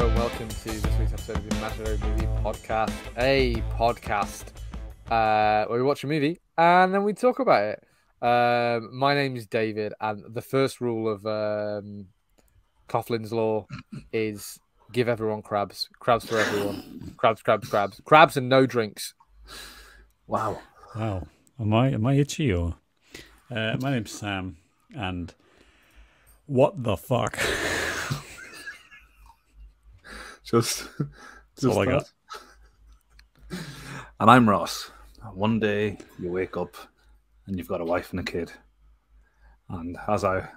Hello and welcome to this week's episode of the Imaginary Movie Podcast, a podcast where we watch a movie and then we talk about it. My name is David, and the first rule of Coughlin's Law is give everyone crabs. Crabs for everyone. Crabs and no drinks. Wow. Am I itchy or? My name's Sam, and what the fuck? Just all I got. And I'm Ross. One day you wake up and you've got a wife and a kid. And as I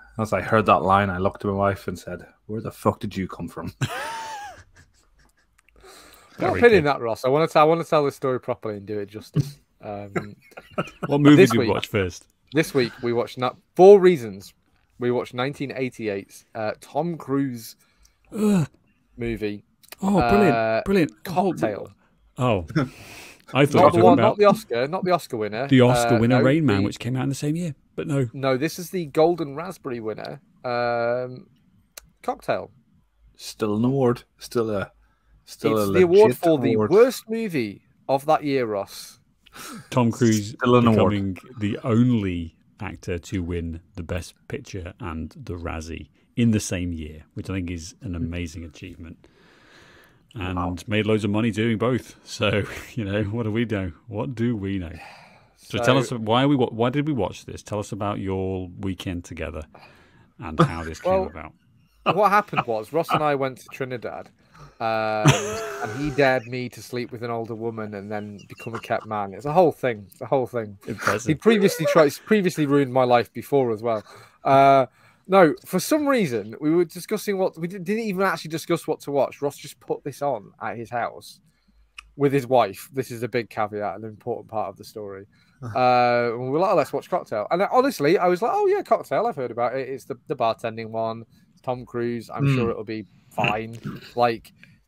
heard that line, I looked at my wife and said, "Where the fuck did you come from?" Not pinning that, Ross. I want to tell this story properly and do it justice. What movie did we watch first? This week we watched four reasons. We watched 1988's Tom Cruise movie. Oh, brilliant! Cocktail. Oh, I thought not the Oscar winner. The Oscar winner, no, Rain Man, which came out in the same year. But no, this is the Golden Raspberry winner. Cocktail. Still an award. Still a the award for the worst movie of that year, Ross. Tom Cruise Still an becoming the only actor to win the Best Picture and the Razzie in the same year, which I think is an amazing achievement. And made loads of money doing both. So, what do we know? What do we know? So tell us, why did we watch this? Tell us about your weekend together and how this came about. What happened was Ross and I went to Trinidad, and he dared me to sleep with an older woman and then become a kept man. It's a whole thing. Impressive. He previously ruined my life before as well. No, for some reason we were discussing we didn't even actually discuss what to watch. Ross just put this on at his house with his wife. This is a big caveat, an important part of the story. We were like, let's watch Cocktail. And honestly, I was like, oh yeah, Cocktail. I've heard about it. It's the bartending one. It's Tom Cruise. I'm sure it'll be fine.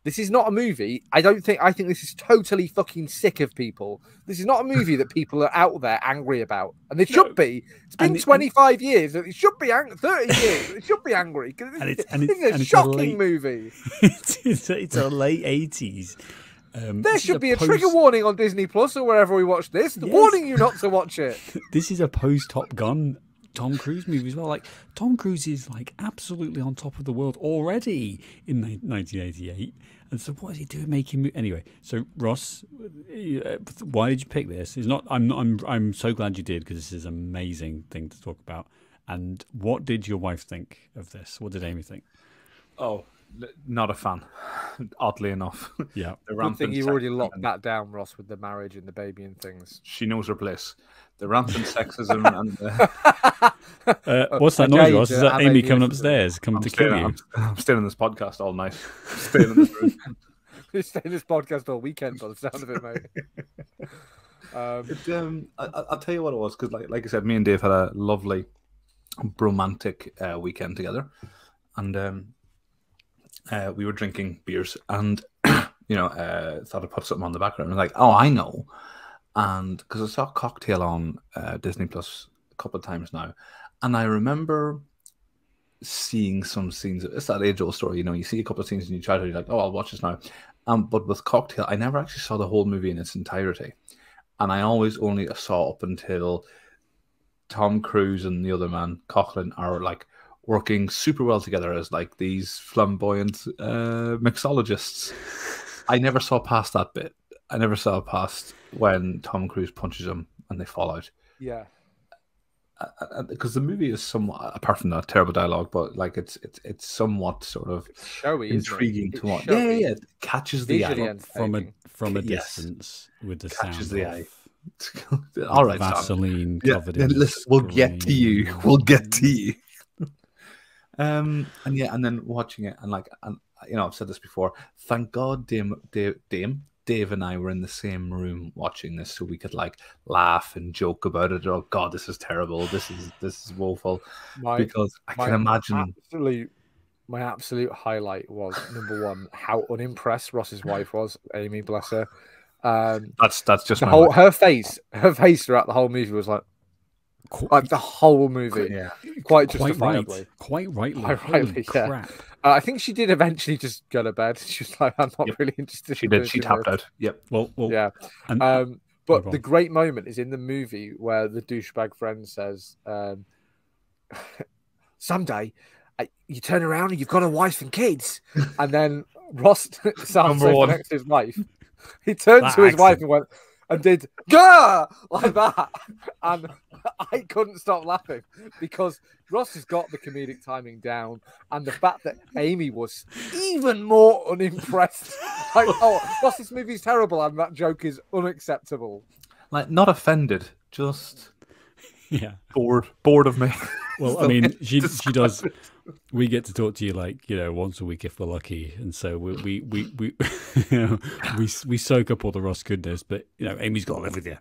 This is not a movie. I think this is totally fucking sick of people. This is not a movie that people are out there angry about. And they should be. It's been 25 years. It should be 30 years. It should be angry. It's a shocking movie. It's a late 80s. There should be a trigger warning on Disney Plus or wherever we watch this. Warning you not to watch it. This is a post-Top Gun Tom Cruise movie as well. Tom Cruise is absolutely on top of the world already in 1988. And so what is he doing making anyway? So Ross, why did you pick this? It's not. I'm so glad you did, because this is an amazing thing to talk about. And what did your wife think of this? What did Amy think? Oh, not a fan. Oddly enough. Yeah. Good thing you already locked that down, Ross, with the marriage and the baby and things. She knows her place. The rampant sexism and what's that noise, Ross? Is that Amy coming upstairs, coming to kill you? I'm staying in this podcast all night. I'm staying in this room. You're staying in this podcast all weekend by the sound of it, mate. I'll tell you what it was, because like I said, me and Dave had a lovely romantic weekend together, and we were drinking beers, and thought I'd put something on the background. I was like, oh, I know. And because I saw Cocktail on Disney Plus a couple of times now, and I remember seeing some scenes. It's that age-old story, you see a couple of scenes and you try to, you're like, oh, I'll watch this now. But with Cocktail, I never actually saw the whole movie in its entirety, and I always only saw up until Tom Cruise and the other man, Coughlin, are working super well together as these flamboyant mixologists. I never saw past that bit. I never saw past when Tom Cruise punches him and they fall out. Yeah. Because the movie is somewhat, apart from that terrible dialogue, but it's somewhat sort of showy, intriguing to watch. Yeah. It catches the eye from a distance with the catches sound the eye. All right, Vaseline covered in. Listen, we'll get to you. We'll get to you. And then watching it, and I've said this before. Thank God, Dave and I were in the same room watching this, so we could laugh and joke about it. Oh God, this is terrible. This is woeful. Because I can imagine. My absolute highlight was, number one, how unimpressed Ross's wife was. Amy, bless her. That's just her face throughout the whole movie was like, like the whole movie, Yeah. quite Quite justifiably. right. Quite rightly. Quite Holy rightly, yeah. crap. I think she did eventually just go to bed. She was like, "I'm not Yep. really interested." She in did. She finishing tapped this. out. Yep. Well, Yeah. and But go the on. great moment is in the movie where the douchebag friend says, "Someday, you turn around and you've got a wife and kids," and then Ross sounds Number so one. next to his wife. He turned That to his wife accent. and went and did "Gah!" like that, and I couldn't stop laughing because Ross has got the comedic timing down, and the fact that Amy was even more unimpressed. Like, oh, Ross, this movie's terrible, and that joke is unacceptable. Like, not offended, just Yeah. bored of me. Well, I mean, she does. We get to talk to you like once a week if we're lucky, and so we we soak up all the Ross goodness. But Amy's got to live with you.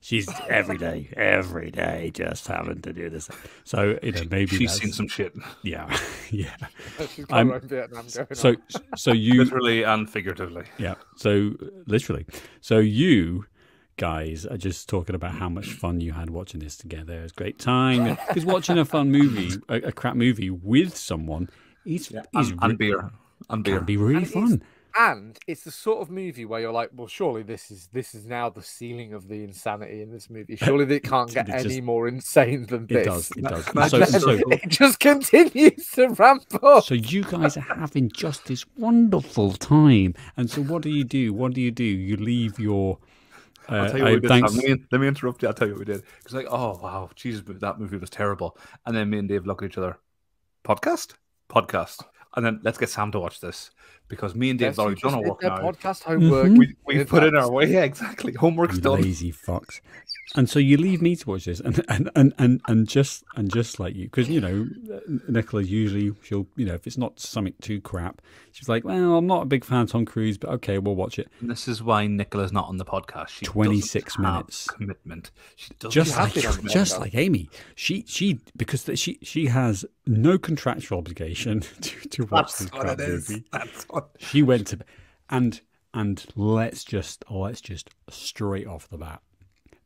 She's every day, just having to do this. So maybe She's seen some shit. Yeah, yeah. She's got her own Vietnam going on. So you Literally and figuratively. yeah. So literally, so you guys are just talking about how much fun you had watching this together. It was a great time because watching a fun movie, a crap movie with someone, And beer. And beer. can be really fun. And it's the sort of movie where you're like, well, surely this is now the ceiling of the insanity in this movie. Surely they can't get any more insane than this. It does. And then it just continues to ramp up. So you guys are having just this wonderful time. And so what do you do? You leave your... I'll tell you what we did, Sam. Let me interrupt you. I'll tell you what we did. It's like, oh, wow, Jesus, that movie was terrible. And then me and Dave look at each other. Podcast. And then let's get Sam to watch this. Because me and Dave have already done our work now. Podcast homework. We put in our way. Yeah, exactly. Homework's done. Lazy fucks. And so you leave me to watch this, and just like you, because Nicola usually she'll if it's not something too crap, she's like, well, I'm not a big fan of Tom Cruise, but okay, we'll watch it. And this is why Nicola's not on the podcast. She 26 minutes commitment. She doesn't just like Amy. She because she has no contractual obligation to watch this crap movie. That's what. She went to and let's just straight off the bat.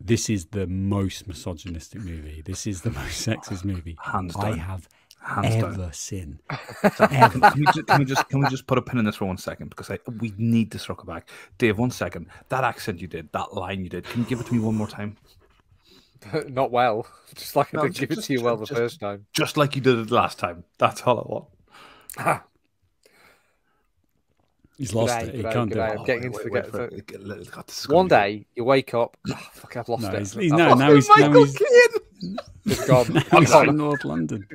This is the most misogynistic movie. This is the most sexist movie I have ever seen. Can we just put a pin in this for 1 second? Because we need to circle back. Dave, 1 second. That accent you did, that line you did, can you give it to me one more time? Not well. Just like I didn't give it to you well the first time. Just like you did it last time. That's all I want. He's lost it. He can't do it. I'm getting into the One day you wake up. Oh, fuck! I've lost it. Now he's It's gone. now he's in North London.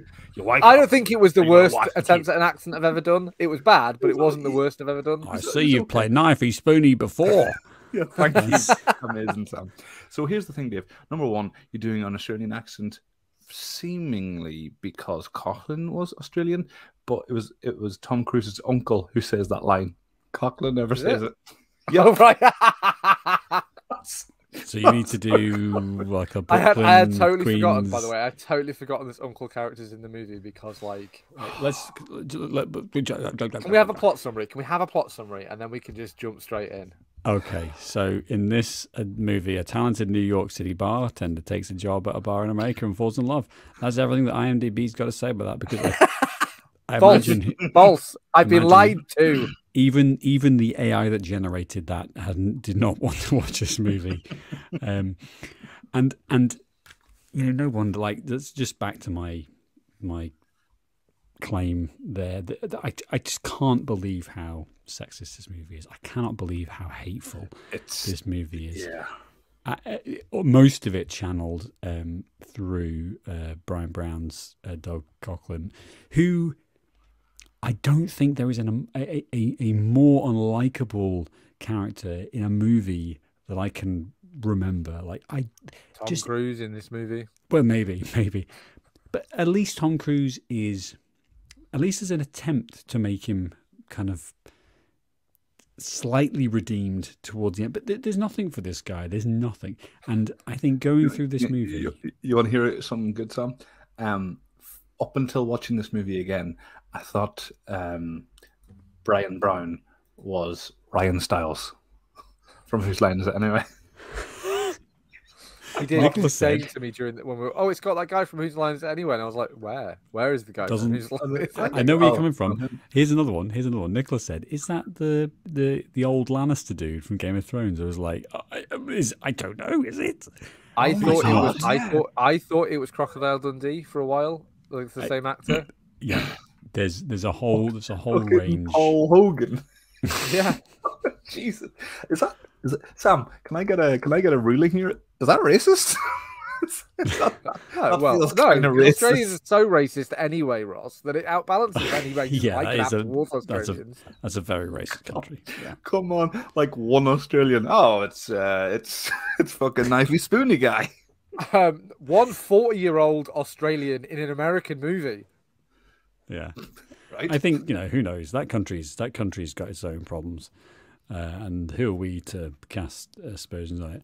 I don't think it was the worst attempt at an accent I've ever done. It was bad, but it wasn't the worst I've ever done. I see you've played knifey spoony before. Yeah, thank you. Amazing, Sam. So here's the thing, Dave. Number one, you're doing an Australian accent, seemingly because Coughlin was Australian, but it was Tom Cruise's uncle who says that line. Coughlin never says it. Yeah, right. So you need to do like a Brooklyn, I had totally Queens... forgotten, by the way. I had totally forgotten this uncle character's in the movie because, like... Can we have a plot summary? And then we can just jump straight in. Okay, so in this movie, a talented New York City bartender takes a job at a bar in America and falls in love. That's everything that IMDb's got to say about that, because I imagine... False. I've been lied to. Even the AI that generated that did not want to watch this movie, and no wonder. Like, that's just back to my claim there. I just can't believe how sexist this movie is. I cannot believe how hateful this movie is. Yeah. Most of it channeled through Brian Brown's Doug Coughlin, who. I don't think there is a more unlikable character in a movie that I can remember. Like Tom Cruise in this movie. Well, maybe, but at least Tom Cruise is, at least as an attempt to make him kind of slightly redeemed towards the end. But there's nothing for this guy. There's nothing. And I think going through this movie, you want to hear something good, Sam? Up until watching this movie again, I thought Brian Brown was Ryan Stiles. From whose line is it anyway? He did. He Nicholas was saying said- to me during when we were, oh, it's got that guy from Whose Line Is It Anyway? And I was like, where? Where is the guy Doesn't- from Whose Line Is It Anyway? I know where you're Oh, coming from. Here's another one. Nicholas said, "Is that the old Lannister dude from Game of Thrones?" I was like, I don't know. Is it? I Oh my thought it was. God. I thought it was Crocodile Dundee for a while. Like it's the same actor. Yeah. There's a whole Fucking range. Paul Hogan. Yeah. Jesus, is it Sam? Can I get a ruling here? Is that racist? No, well, feels no. kinda racist. Australians are so racist anyway, Ross, that it outbalances any racism Yeah, I that can is have towards that's Australians. a very racist country. Yeah. Come on, like one Australian. Oh, it's fucking knifey spoony guy. One 40-year-old Australian in an American movie. Yeah. Right? I think, who knows? That country's got its own problems. And who are we to cast aspersions on it?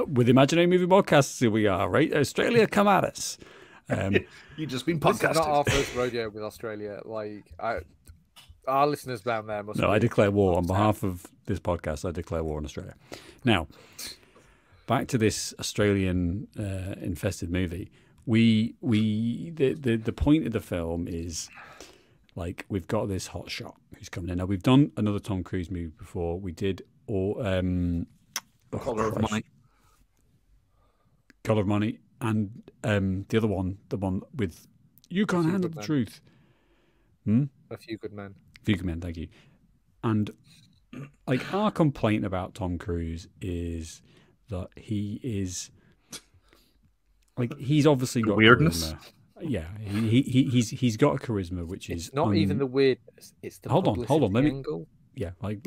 With Imaginary Movie Podcasts, here we are, right? Australia, come at us. You just been This is not our podcasted. first rodeo with Australia. Our listeners down there must. No, be I declare war on upset. behalf of this podcast. I declare war on Australia. Now, back to this Australian infested movie. The point of the film is like we've got this hot shot who's coming in. Now we've done another Tom Cruise movie before. We did Colour of Money. Colour of Money, and the other one, the one with You Can't Few Handle Good the Men. Truth. A Few Good Men. Few Good Men, thank you. And like our complaint about Tom Cruise is that he is like he's obviously got Weirdness? charisma. Yeah, he's got a charisma which is It's not even the weirdness. It's the Hold on, publicity let me- angle. yeah, like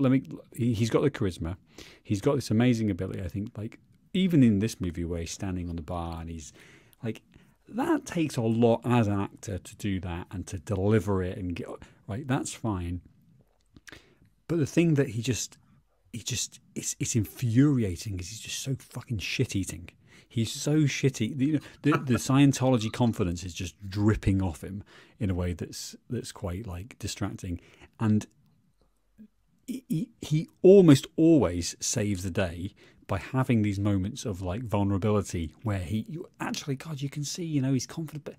he's got the charisma. He's got this amazing ability. I think like even in this movie where he's standing on the bar and he's like that takes a lot as an actor to do that and to deliver it and get right. That's fine. But the thing that it's infuriating is he's just so fucking shit eating. He's so shitty. The Scientology confidence is just dripping off him in a way that's quite like distracting. And he almost always saves the day by having these moments of like vulnerability where you actually, God, you can see, he's confident, but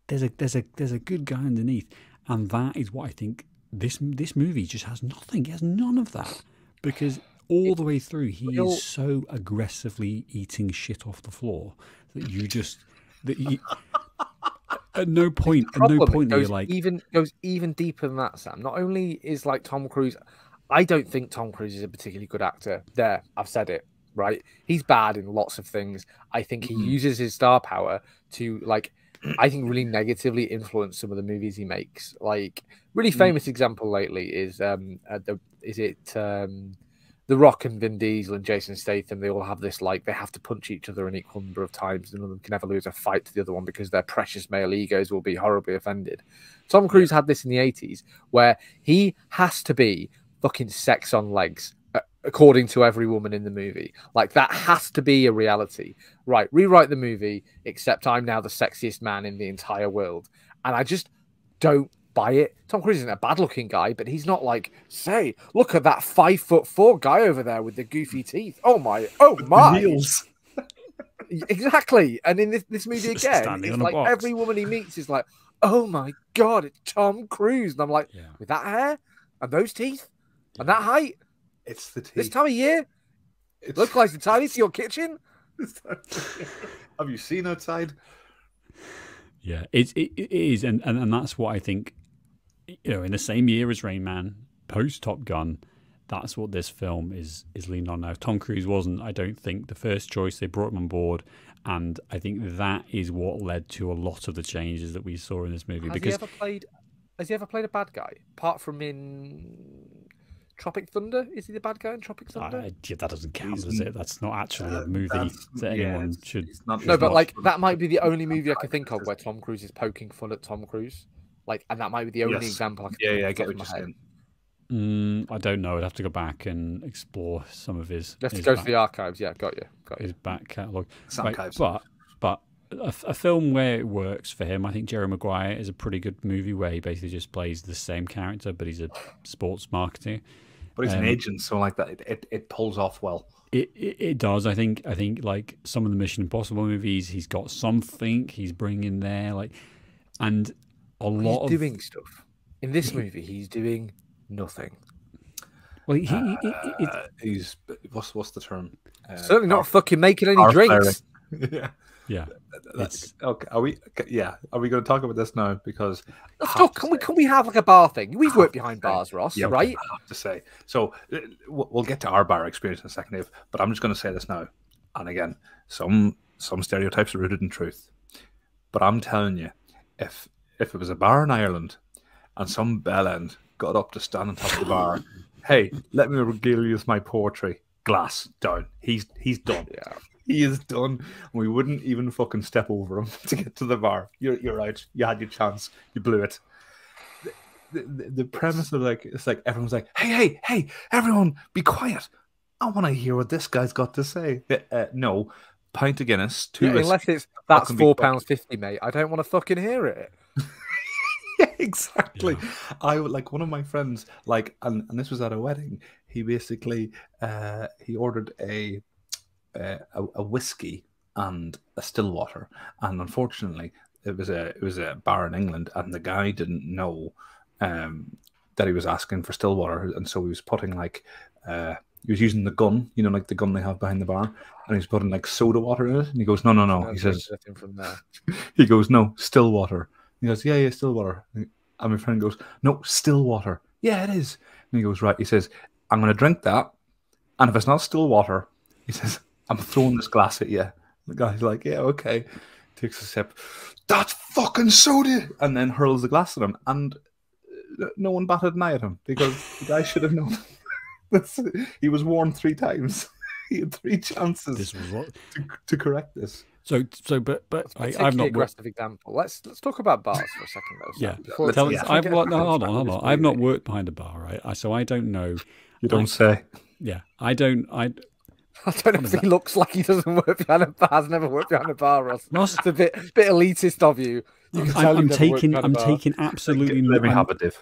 there's a good guy underneath, and that is what I think this movie just has nothing. It has none of that because all the way through he is so aggressively eating shit off the floor that you just at no point are you like goes even deeper than that, Sam. Not only is like Tom Cruise, I don't think Tom Cruise is a particularly good actor. There, I've said it, right? He's bad in lots of things. I think he uses his star power to like, I think really negatively influence some of the movies he makes. Like, really famous example lately is The Rock and Vin Diesel and Jason Statham. They all have this like they have to punch each other an equal number of times. None of them can ever lose a fight to the other one because their precious male egos will be horribly offended. Tom Cruise had this in the 80s where he has to be fucking sex on legs, according to every woman in the movie. Like, that has to be a reality. Right, rewrite the movie, except I'm now the sexiest man in the entire world. And I just don't buy it. Tom Cruise isn't a bad-looking guy, but he's not like, say, look at that 5'4" guy over there with the goofy teeth. Oh my. Heels. Exactly. And in this movie Just again, standing it's on a like box. every woman he meets is like, oh my God, it's Tom Cruise. And I'm like, Yeah. with that hair and those teeth and that height, It's the teeth. this time of year, It's- look like entirely to your kitchen. Have you seen outside? Yeah, it is, and that's what I think. In the same year as Rain Man, post Top Gun, that's what this film is leaning on now. Tom Cruise wasn't, I don't think, the first choice. They brought him on board, and I think that is what led to a lot of the changes that we saw in this movie. Has he ever played a bad guy apart from in Tropic Thunder? Is he the bad guy in Tropic Thunder? That doesn't count, does it? That's not actually a movie that anyone should. No, but like that might be the only movie I could think of where Tom Cruise is poking fun at Tom Cruise. Like, and that might be the only example I can think of. I get off what the you're top of my head. saying. I don't know. I'd have to go back and explore some of his. Let's his go back, to the archives. Yeah, got you. his back catalogue. Archives. But a film where it works for him, I think Jerry Maguire is a pretty good movie where he basically just plays the same character, but he's a sports marketer. But he's an agent, so like that, it pulls off well. It does. I think like some of the Mission Impossible movies, he's got something he's bringing there, like, and a lot of doing stuff. In this movie, he's doing nothing. Well, he's what's the term? Certainly not fucking making any drinks. Yeah. Yeah. It's okay. Are we going to talk about this now? Because let's talk. Can we have like a bar thing? We've worked behind bars, Ross, yeah, right? I have to say. So we'll get to our bar experience in a second, Dave. But I'm just going to say this now. And again, some stereotypes are rooted in truth. But I'm telling you, if it was a bar in Ireland and some bellend got up to stand on top of the bar, hey, let me regale you with my poetry. Glass down. He's done. Yeah. He is done. We wouldn't even fucking step over him to get to the bar. You're out. You had your chance. You blew it. The premise of like, it's like everyone's like, hey, everyone, be quiet. I want to hear what this guy's got to say. No, pint of Guinness, unless that's £4.50, mate. I don't want to fucking hear it. Yeah, exactly. Yeah. I would like one of my friends, like, and this was at a wedding. He basically he ordered a whiskey and a still water, and unfortunately, it was a bar in England, and the guy didn't know that he was asking for still water, and so he was putting like he was using the gun, you know, like the gun they have behind the bar, and he's putting like soda water in it, and he goes, no. He says, from there. He goes, no, still water. He goes, yeah, still water. And my friend goes, no, still water. Yeah, it is. And he goes, right. He says, I'm going to drink that, and if it's not still water, he says, I'm throwing this glass at you. The guy's like, yeah, okay. Takes a sip. That's fucking soda! And then hurls the glass at him. And no one batted an eye at him because the guy should have known. He was warned 3 times. He had 3 chances to correct this. But I've not aggressive example. Let's talk about bars for a second, though. Sam. Hold on. I've not worked behind a bar, right? So I don't know. You don't say. Yeah, I don't know if he looks like he doesn't work behind a bar. Has never worked behind a bar, Ross. It's a bit elitist of you. I'm taking absolutely. Let me have a div.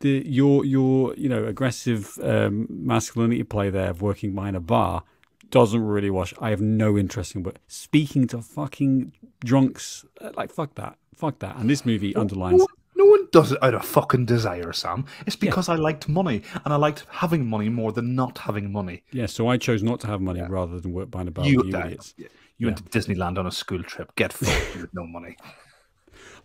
Your aggressive masculinity play there of working behind a bar doesn't really wash. I have no interest in speaking to fucking drunks. Like fuck that. And this movie underlines. No one does it out of fucking desire, Sam. It's because I liked money, and I liked having money more than not having money. Yeah, so I chose not to have money rather than work behind a bar. You idiots. You went to Disneyland on a school trip. Get fucked with no money.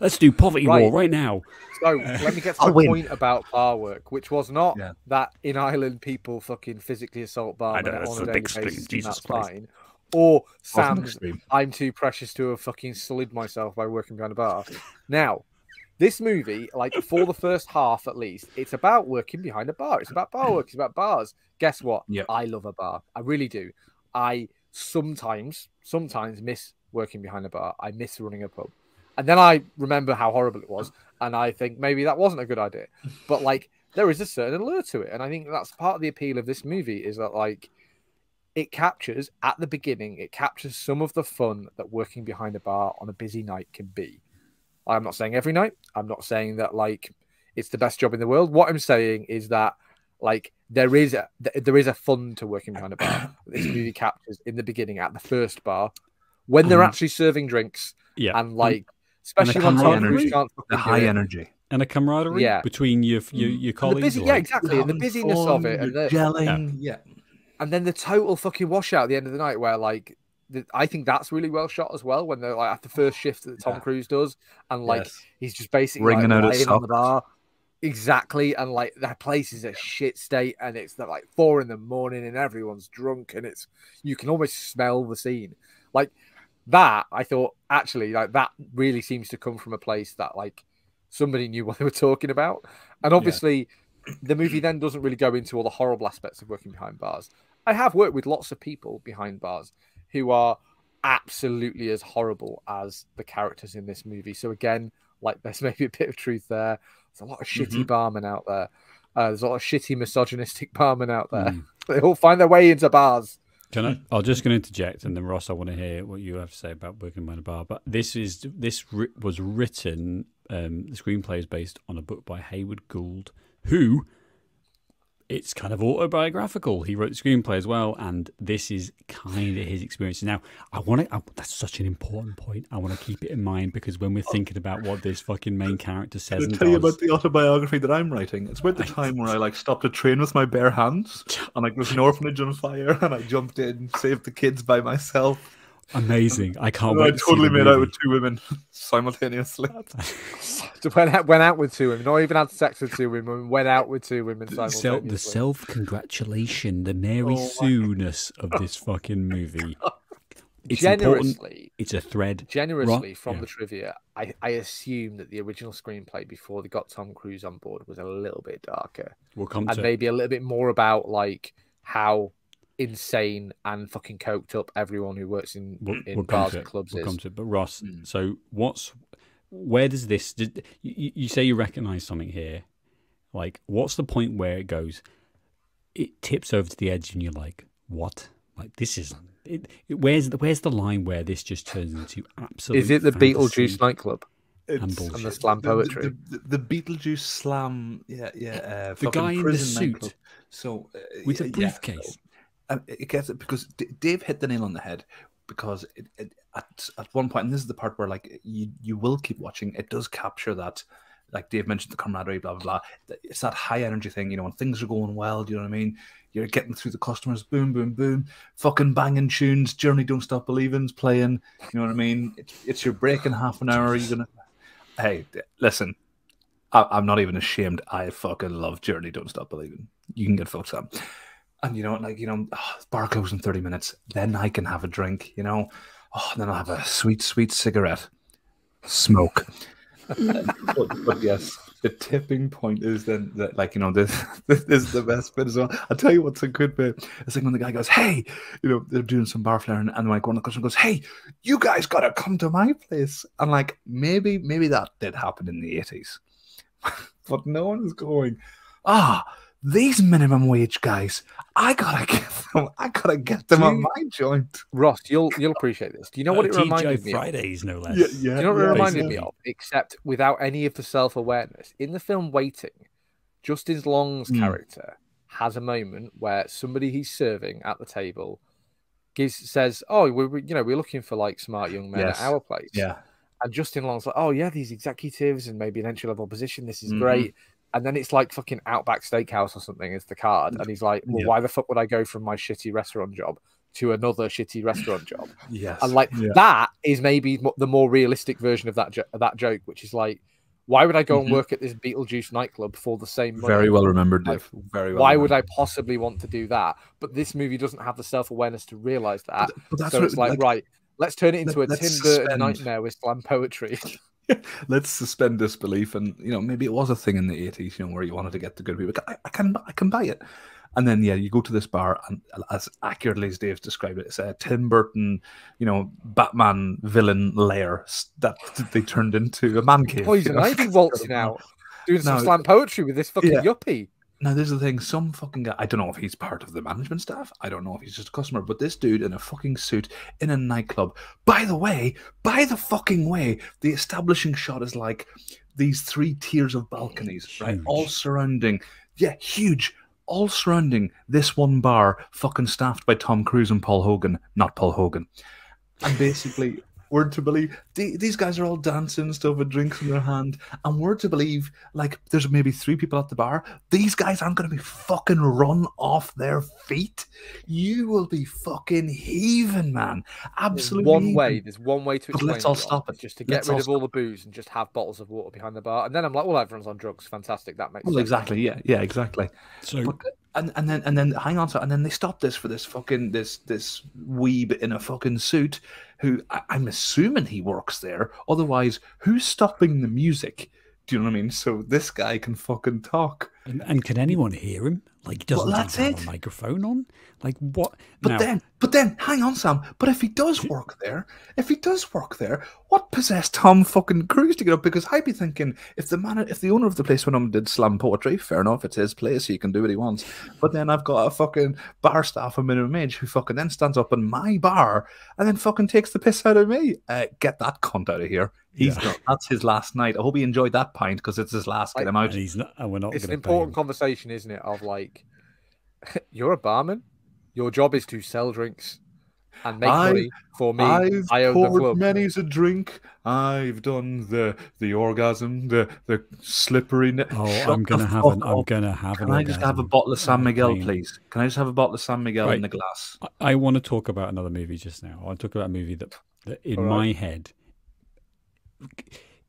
Let's do poverty war right now. So let me get to the point about bar work, which was not that in Ireland people fucking physically assault barmen on a daily basis, and that's fine. Or Sam's, I'm too precious to have fucking sullied myself by working behind a bar. Now, this movie, like for the first half at least, it's about working behind a bar. It's about bar work. It's about bars. Guess what? Yep. I love a bar. I really do. I sometimes miss working behind a bar. I miss running a pub. And then I remember how horrible it was. And I think maybe that wasn't a good idea. But like, there is a certain allure to it. And I think that's part of the appeal of this movie is that like, it captures at the beginning, it captures some of the fun that working behind a bar on a busy night can be. I'm not saying every night. I'm not saying that like it's the best job in the world. What I'm saying is that like there is a fun to working behind a bar. This movie captures in the beginning at the first bar when they're actually serving drinks and like especially on Tom Cruise can't the high energy and a camaraderie between your colleagues. Exactly, and the busyness of it and the gelling, and then the total fucking washout at the end of the night where like. I think that's really well shot as well when they're like at the first shift that Tom Cruise does, and like he's just basically ringing out laying on the bar, exactly, and like that place is a shit state, and it's like 4 a.m, and everyone's drunk, and you can almost smell the scene. Like that, I thought actually like that really seems to come from a place that like somebody knew what they were talking about, and obviously the movie then doesn't really go into all the horrible aspects of working behind bars. I have worked with lots of people behind bars who are absolutely as horrible as the characters in this movie. So again, like there's maybe a bit of truth there. There's a lot of shitty barmen out there. There's a lot of shitty misogynistic barmen out there. They all find their way into bars. I'll just going to interject, and then Ross, I want to hear what you have to say about working behind a bar. But this was written. The screenplay is based on a book by Hayward Gould, who it's kind of autobiographical. He wrote the screenplay as well, and this is kind of his experience. Now, that's such an important point. I want to keep it in mind, because when we're thinking about what this fucking main character says and tell you does, about the autobiography that I'm writing. It's about the time where I like stopped a train with my bare hands, and like there's an orphanage on fire, and I jumped in, saved the kids by myself. Amazing! I can't wait. I totally made out with 2 women simultaneously. Went out with 2 women, not even had sex with 2 women. Went out with 2 women simultaneously. The self-congratulation, the Mary Sue-ness of this fucking movie. It's generously, important. It's a thread. Generously, from the trivia, I assume that the original screenplay before they got Tom Cruise on board was a little bit darker. We'll come and to maybe a little bit more about like how insane and fucking coked up everyone who works in bars and clubs is. Come to it. But Ross, so where does this? You say you recognise something here? Like, what's the point where it goes? It tips over to the edge, and you're like, "What? Like, this is it? Where's the line where this just turns into absolute? Is it the fantasy Beetlejuice nightclub? And the slam poetry. The Beetlejuice slam, the guy in the suit, nightclub. So with a briefcase. It gets it because Dave hit the nail on the head, because at one point, and this is the part where like you will keep watching, it does capture that, like Dave mentioned, the camaraderie, blah blah blah. It's that high energy thing, you know, when things are going well. Do you know what I mean? You're getting through the customers, boom, boom, boom, fucking banging tunes. Journey, Don't Stop Believing's playing. You know what I mean? It's your break in half an hour. You're gonna, hey, listen, I'm not even ashamed. I fucking love Journey, Don't Stop Believing. You can get fucked up. And bar closes in 30 minutes. Then I can have a drink, you know. Oh, and then I'll have a sweet, sweet cigarette. Smoke. but yes, the tipping point is then that, like, you know, this is the best bit as well. I'll tell you what's a good bit. It's like when the guy goes, "Hey," you know, they're doing some bar flaring, and like one of the customers goes, "Hey, you guys gotta come to my place." And like maybe that did happen in the 80s, but no one is going, these minimum wage guys, I gotta get them on my joint. Ross, you'll appreciate this. Do you know what it reminded me Fridays, of? No less. Do you know what it reminded me of? Except without any of the self-awareness. In the film Waiting, Justin Long's character has a moment where somebody he's serving at the table says, "Oh, we're looking for like smart young men at our place." Yeah. And Justin Long's like, "Oh yeah, these executives and maybe an entry-level position. This is great." And then it's like fucking Outback Steakhouse or something is the card. And he's like, well, why the fuck would I go from my shitty restaurant job to another shitty restaurant job? Yes. And like that is maybe the more realistic version of that joke, which is like, why would I go and work at this Beetlejuice nightclub for the same money? Very well remembered, Dave. Very well. Why would I possibly want to do that? But this movie doesn't have the self-awareness to realize that. But that's so it's like, right, let's turn it into a Tim Burton nightmare with slam poetry. Let's suspend disbelief, and you know, maybe it was a thing in the 80s, you know, where you wanted to get the good people. I can buy it. And then you go to this bar, and as accurately as Dave's described it, it's a Tim Burton, you know, Batman villain lair that they turned into a man cave. Poison Ivy waltzing out, doing some slam poetry with this fucking yuppie. Now, this is the thing. Some fucking guy, I don't know if he's part of the management staff. I don't know if he's just a customer. But this dude in a fucking suit in a nightclub. By the fucking way, the establishing shot is like these 3 tiers of balconies, right? All surrounding, huge. All surrounding this one bar, fucking staffed by Tom Cruise and Paul Hogan, not Paul Hogan. And basically, we're to believe these guys are all dancing stuff with drinks in their hand, and we're to believe like there's maybe 3 people at the bar. These guys aren't going to be fucking run off their feet. You will be fucking heaving, man. Absolutely. There's one way to explain. Let's all stop it. Just to get rid of all the booze and just have bottles of water behind the bar. And then I'm like, well, everyone's on drugs. Fantastic. That makes sense. Exactly. Yeah, exactly. So. And then hang on, and then they stopped this for this fucking this weeb in a fucking suit, who I'm assuming he works there. Otherwise, who's stopping the music? Do you know what I mean? So this guy can fucking talk. And can anyone hear him? Like, doesn't he have a microphone on? Like, what? But then, hang on, Sam. But if he does work there, what possessed Tom fucking Cruise to get up? Because I'd be thinking, if the owner of the place went on and did slam poetry, fair enough, it's his place, he can do what he wants. But then I've got a fucking bar staff of minimum age who fucking then stands up in my bar and then fucking takes the piss out of me. Get that cunt out of here. He's done. That's his last night. I hope he enjoyed that pint because it's his last. Get him out. And he's not. And we're not. It's an important conversation, isn't it? Of like, You're a barman. Your job is to sell drinks and make I money for me. I've I own the poured club. many's a drink. I've done the orgasm, the slippery. Oh, Shut I'm the gonna have fuck an. up. I'm gonna have an Can I just have a orgasm. bottle of San Miguel, Pain. please? Can I just have a bottle of San Miguel Right. in the glass? I want to talk about another movie just now. I want to talk about a movie that in my head.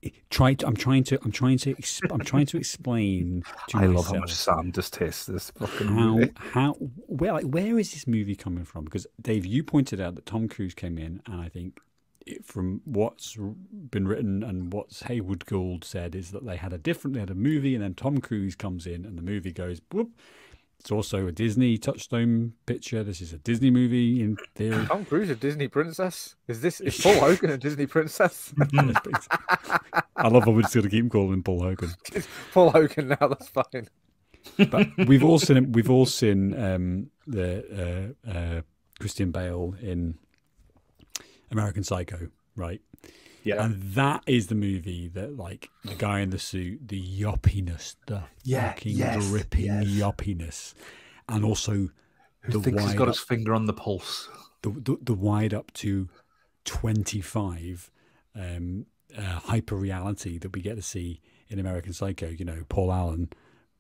I'm trying to explain to I myself love how much Sam distasts this fucking movie. where is this movie coming from? Because Dave, you pointed out that Tom Cruise came in, and I think from what's been written and what's Haywood Gould said is that they had a movie, and then Tom Cruise comes in, and the movie goes whoop. It's also a Disney touchstone picture. This is a Disney movie in theory. Tom Cruise, a Disney princess? Is Paul Hogan a Disney princess? I love how we're just going to keep calling him Paul Hogan. It's Paul Hogan now. That's fine. But we've all seen the Christian Bale in American Psycho, right? Yeah. And that is the movie that, like, the guy in the suit, the yuppiness, the fucking dripping yuppiness, and also Who thinks he's got his finger on the pulse? the wide up to 25 hyper reality that we get to see in American Psycho. You know, Paul Allen,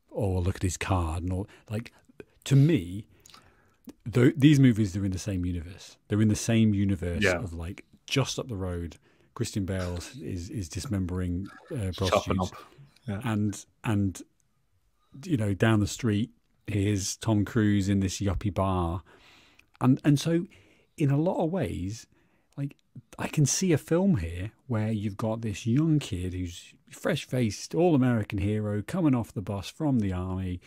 or look at his card, and all. Like, to me, these movies are in the same universe. They're in the same universe of, like, just up the road. Christian Bale is dismembering prostitutes, and you know, down the street here's Tom Cruise in this yuppie bar, and so in a lot of ways, like, I can see a film here where you've got this young kid who's fresh-faced, all-American hero coming off the bus from the army.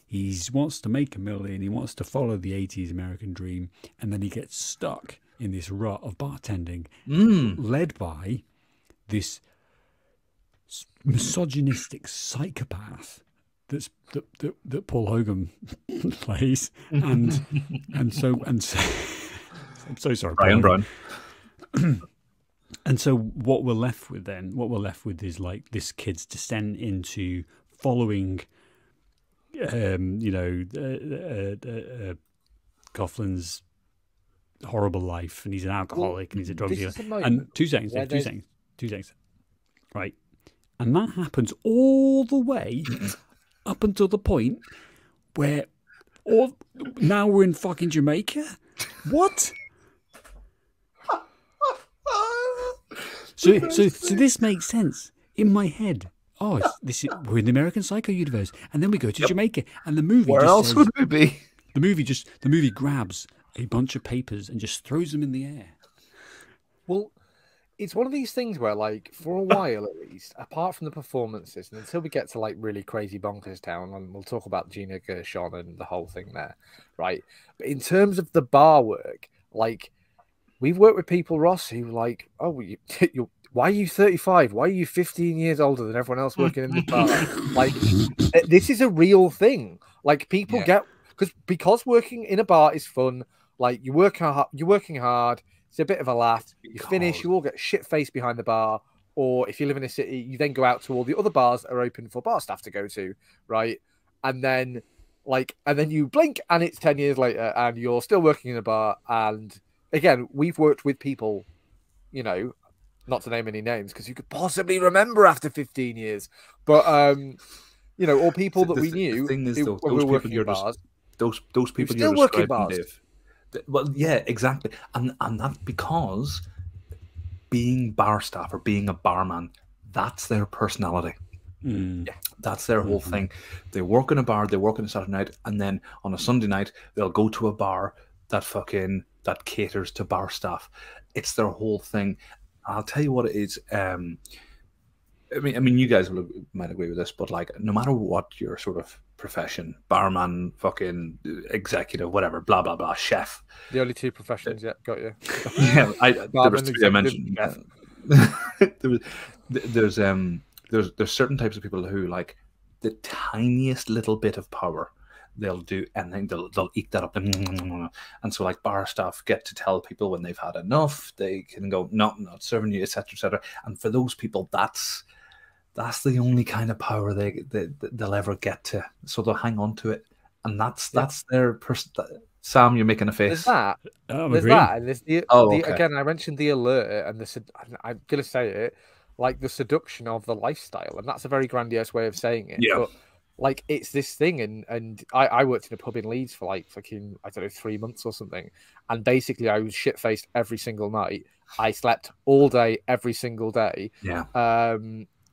He wants to make $1 million. He wants to follow the 80s American dream, and then he gets stuck in this rut of bartending, led by this misogynistic psychopath that Paul Hogan plays, and so I'm so sorry, Brian. And so what we're left with is, like, this kid's descent into following, Coughlin's horrible life, and he's an alcoholic, and he's a drug dealer. And two seconds. Right. And that happens all the way up until the point where now we're in fucking Jamaica. What? So this makes sense in my head. Oh, we're in the American Psycho universe, and then we go to Jamaica, and the movie. Where else would we be? The movie grabs a bunch of papers and just throws them in the air. Well, it's one of these things where, like, for a while at least, apart from the performances, and until we get to, like, really crazy bonkers town, and we'll talk about Gina Gershon and the whole thing there, right? But in terms of the bar work, like, we've worked with people, Ross, who, like, oh, why are you 35? Why are you 15 years older than everyone else working in the bar? Like, this is a real thing. Like, people get, because working in a bar is fun. Like, you're working hard. It's a bit of a laugh. You finish, you all get shit-faced behind the bar. Or if you live in a city, you then go out to all the other bars that are open for bar staff to go to, right? And then you blink, and it's 10 years later, and you're still working in a bar. And again, we've worked with people, you know, not to name any names, because you could possibly remember after 15 years. But, you know, or people that we knew when we were working in bars. Those people you're describing, Dave. Well, yeah, exactly, and that's because being bar staff or being a barman, that's their personality. Yeah, that's their whole thing. They work in a bar, they work on a Saturday night, and then on a Sunday night they'll go to a bar that caters to bar staff. It's their whole thing. I'll tell you what it is. I mean, you guys might agree with this, but, like, no matter what your sort of profession, barman, fucking executive, whatever, blah blah blah, chef. The only two professions, got you. Yeah, there was three I mentioned. There's certain types of people who, like, the tiniest little bit of power they'll do, and then they'll eat that up, and so, like, bar staff get to tell people when they've had enough. They can go, no, not serving you, etc., etc. And for those people, that's the only kind of power they'll ever get to. So they'll hang on to it, and that's their person. Sam, you're making a face. There's that. There's agreeing. that, and there's the okay. again. I mentioned the alert and I'm gonna say it, like the seduction of the lifestyle, and that's a very grandiose way of saying it. Yeah. But like it's this thing, and I worked in a pub in Leeds for like fucking, I don't know, 3 months or something, and basically I was shit faced every single night. I slept all day every single day. Yeah.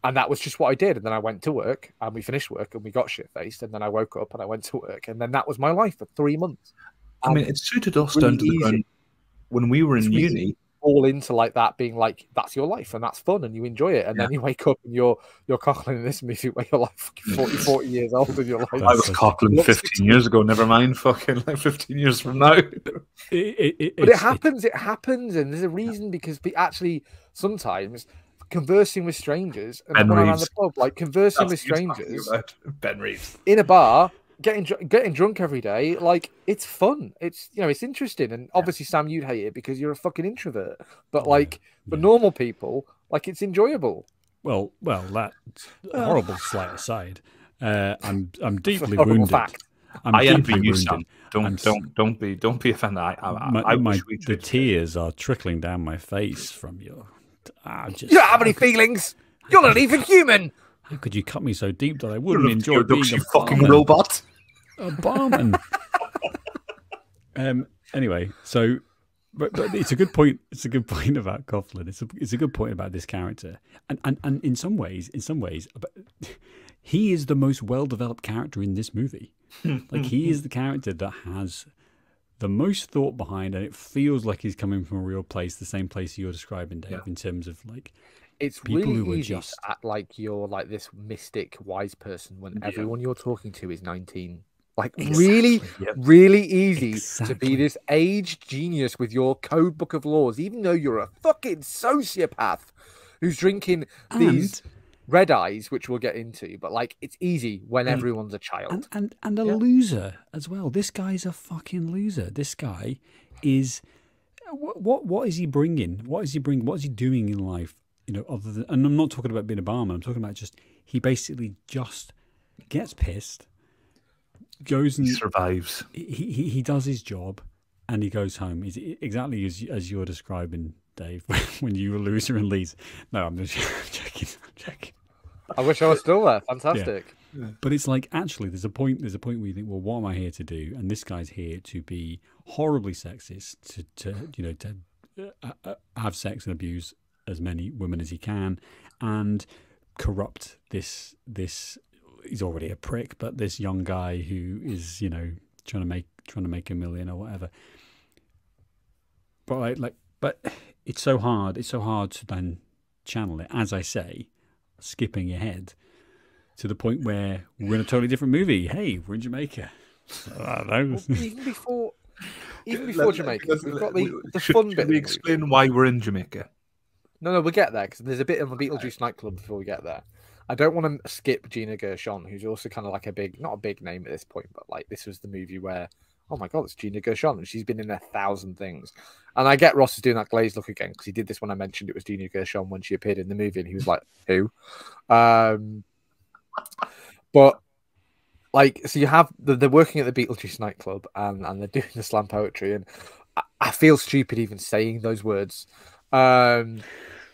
And that was just what I did. And then I went to work, and we finished work, and we got shit faced, and then I woke up and I went to work, and then that was my life for 3 months. I mean, it suited us really down to the ground when we were in uni. All into like that, being like, that's your life and that's fun and you enjoy it, and then you wake up and you're cockling in this movie where you're like fucking 40 years old and you're like, I was cockling 15 years ago, never mind fucking like 15 years from now. But it happens, and there's a reason, because actually sometimes conversing with strangers, and when I'm around the pub, like conversing with strangers, Ben Reeves, in a bar, getting drunk every day, like it's fun. It's, you know, it's interesting. And obviously, Sam, you'd hate it because you're a fucking introvert. But like for normal people, like it's enjoyable. Well, that's a horrible slight aside. I'm deeply wounded. Fact. I envy you, Sam. Don't be offended. The tears are trickling down my face from your. You don't have any feelings. You're not even human. How could you cut me so deep that I wouldn't enjoy being a fucking robot? A barman. Anyway, so, but it's a good point. It's a good point about Coughlin. It's a good point about this character, and in some ways, he is the most well-developed character in this movie. Like he is the character that has the most thought behind, and it feels like he's coming from a real place, the same place you're describing, Dave, in terms of like. It's really easy to act like you're like this mystic wise person when everyone you're talking to is 19. Like really easy to be this aged genius with your code book of laws, even though you're a fucking sociopath who's drinking these red eyes, which we'll get into. But like, it's easy when everyone's a child and a loser as well. This guy's a fucking loser. This guy is what is he bringing? What is he bringing? What is he doing in life? You know, other than, and I'm not talking about being a barman. I'm talking about just he basically just gets pissed, goes and survives. He does his job, and he goes home. He's exactly as you're describing, Dave, when you were loser in Leeds. No, I'm just checking. I wish I was still there. Fantastic. Yeah. But it's like, actually, there's a point where you think, well, what am I here to do? And this guy's here to be horribly sexist, to have sex and abuse as many women as he can, and corrupt this he's already a prick, but this young guy who is, you know, trying to make $1 million or whatever. But but it's so hard to then channel it, as I say, skipping ahead to the point where we're in a totally different movie. Hey, we're in Jamaica. I don't know. Well, even before Jamaica, we've got the fun bit. Should we explain why we're in Jamaica? No, we'll get there, because there's a bit of a Beetlejuice nightclub before we get there. I don't want to skip Gina Gershon, who's also kind of like not a big name at this point, but like this was the movie where, oh my God, it's Gina Gershon, and she's been in 1,000 things. And I get Ross is doing that glazed look again, because he did this when I mentioned it was Gina Gershon when she appeared in the movie, and he was like, who? But like, so you have, they're working at the Beetlejuice nightclub, and they're doing the slam poetry, and I feel stupid even saying those words. And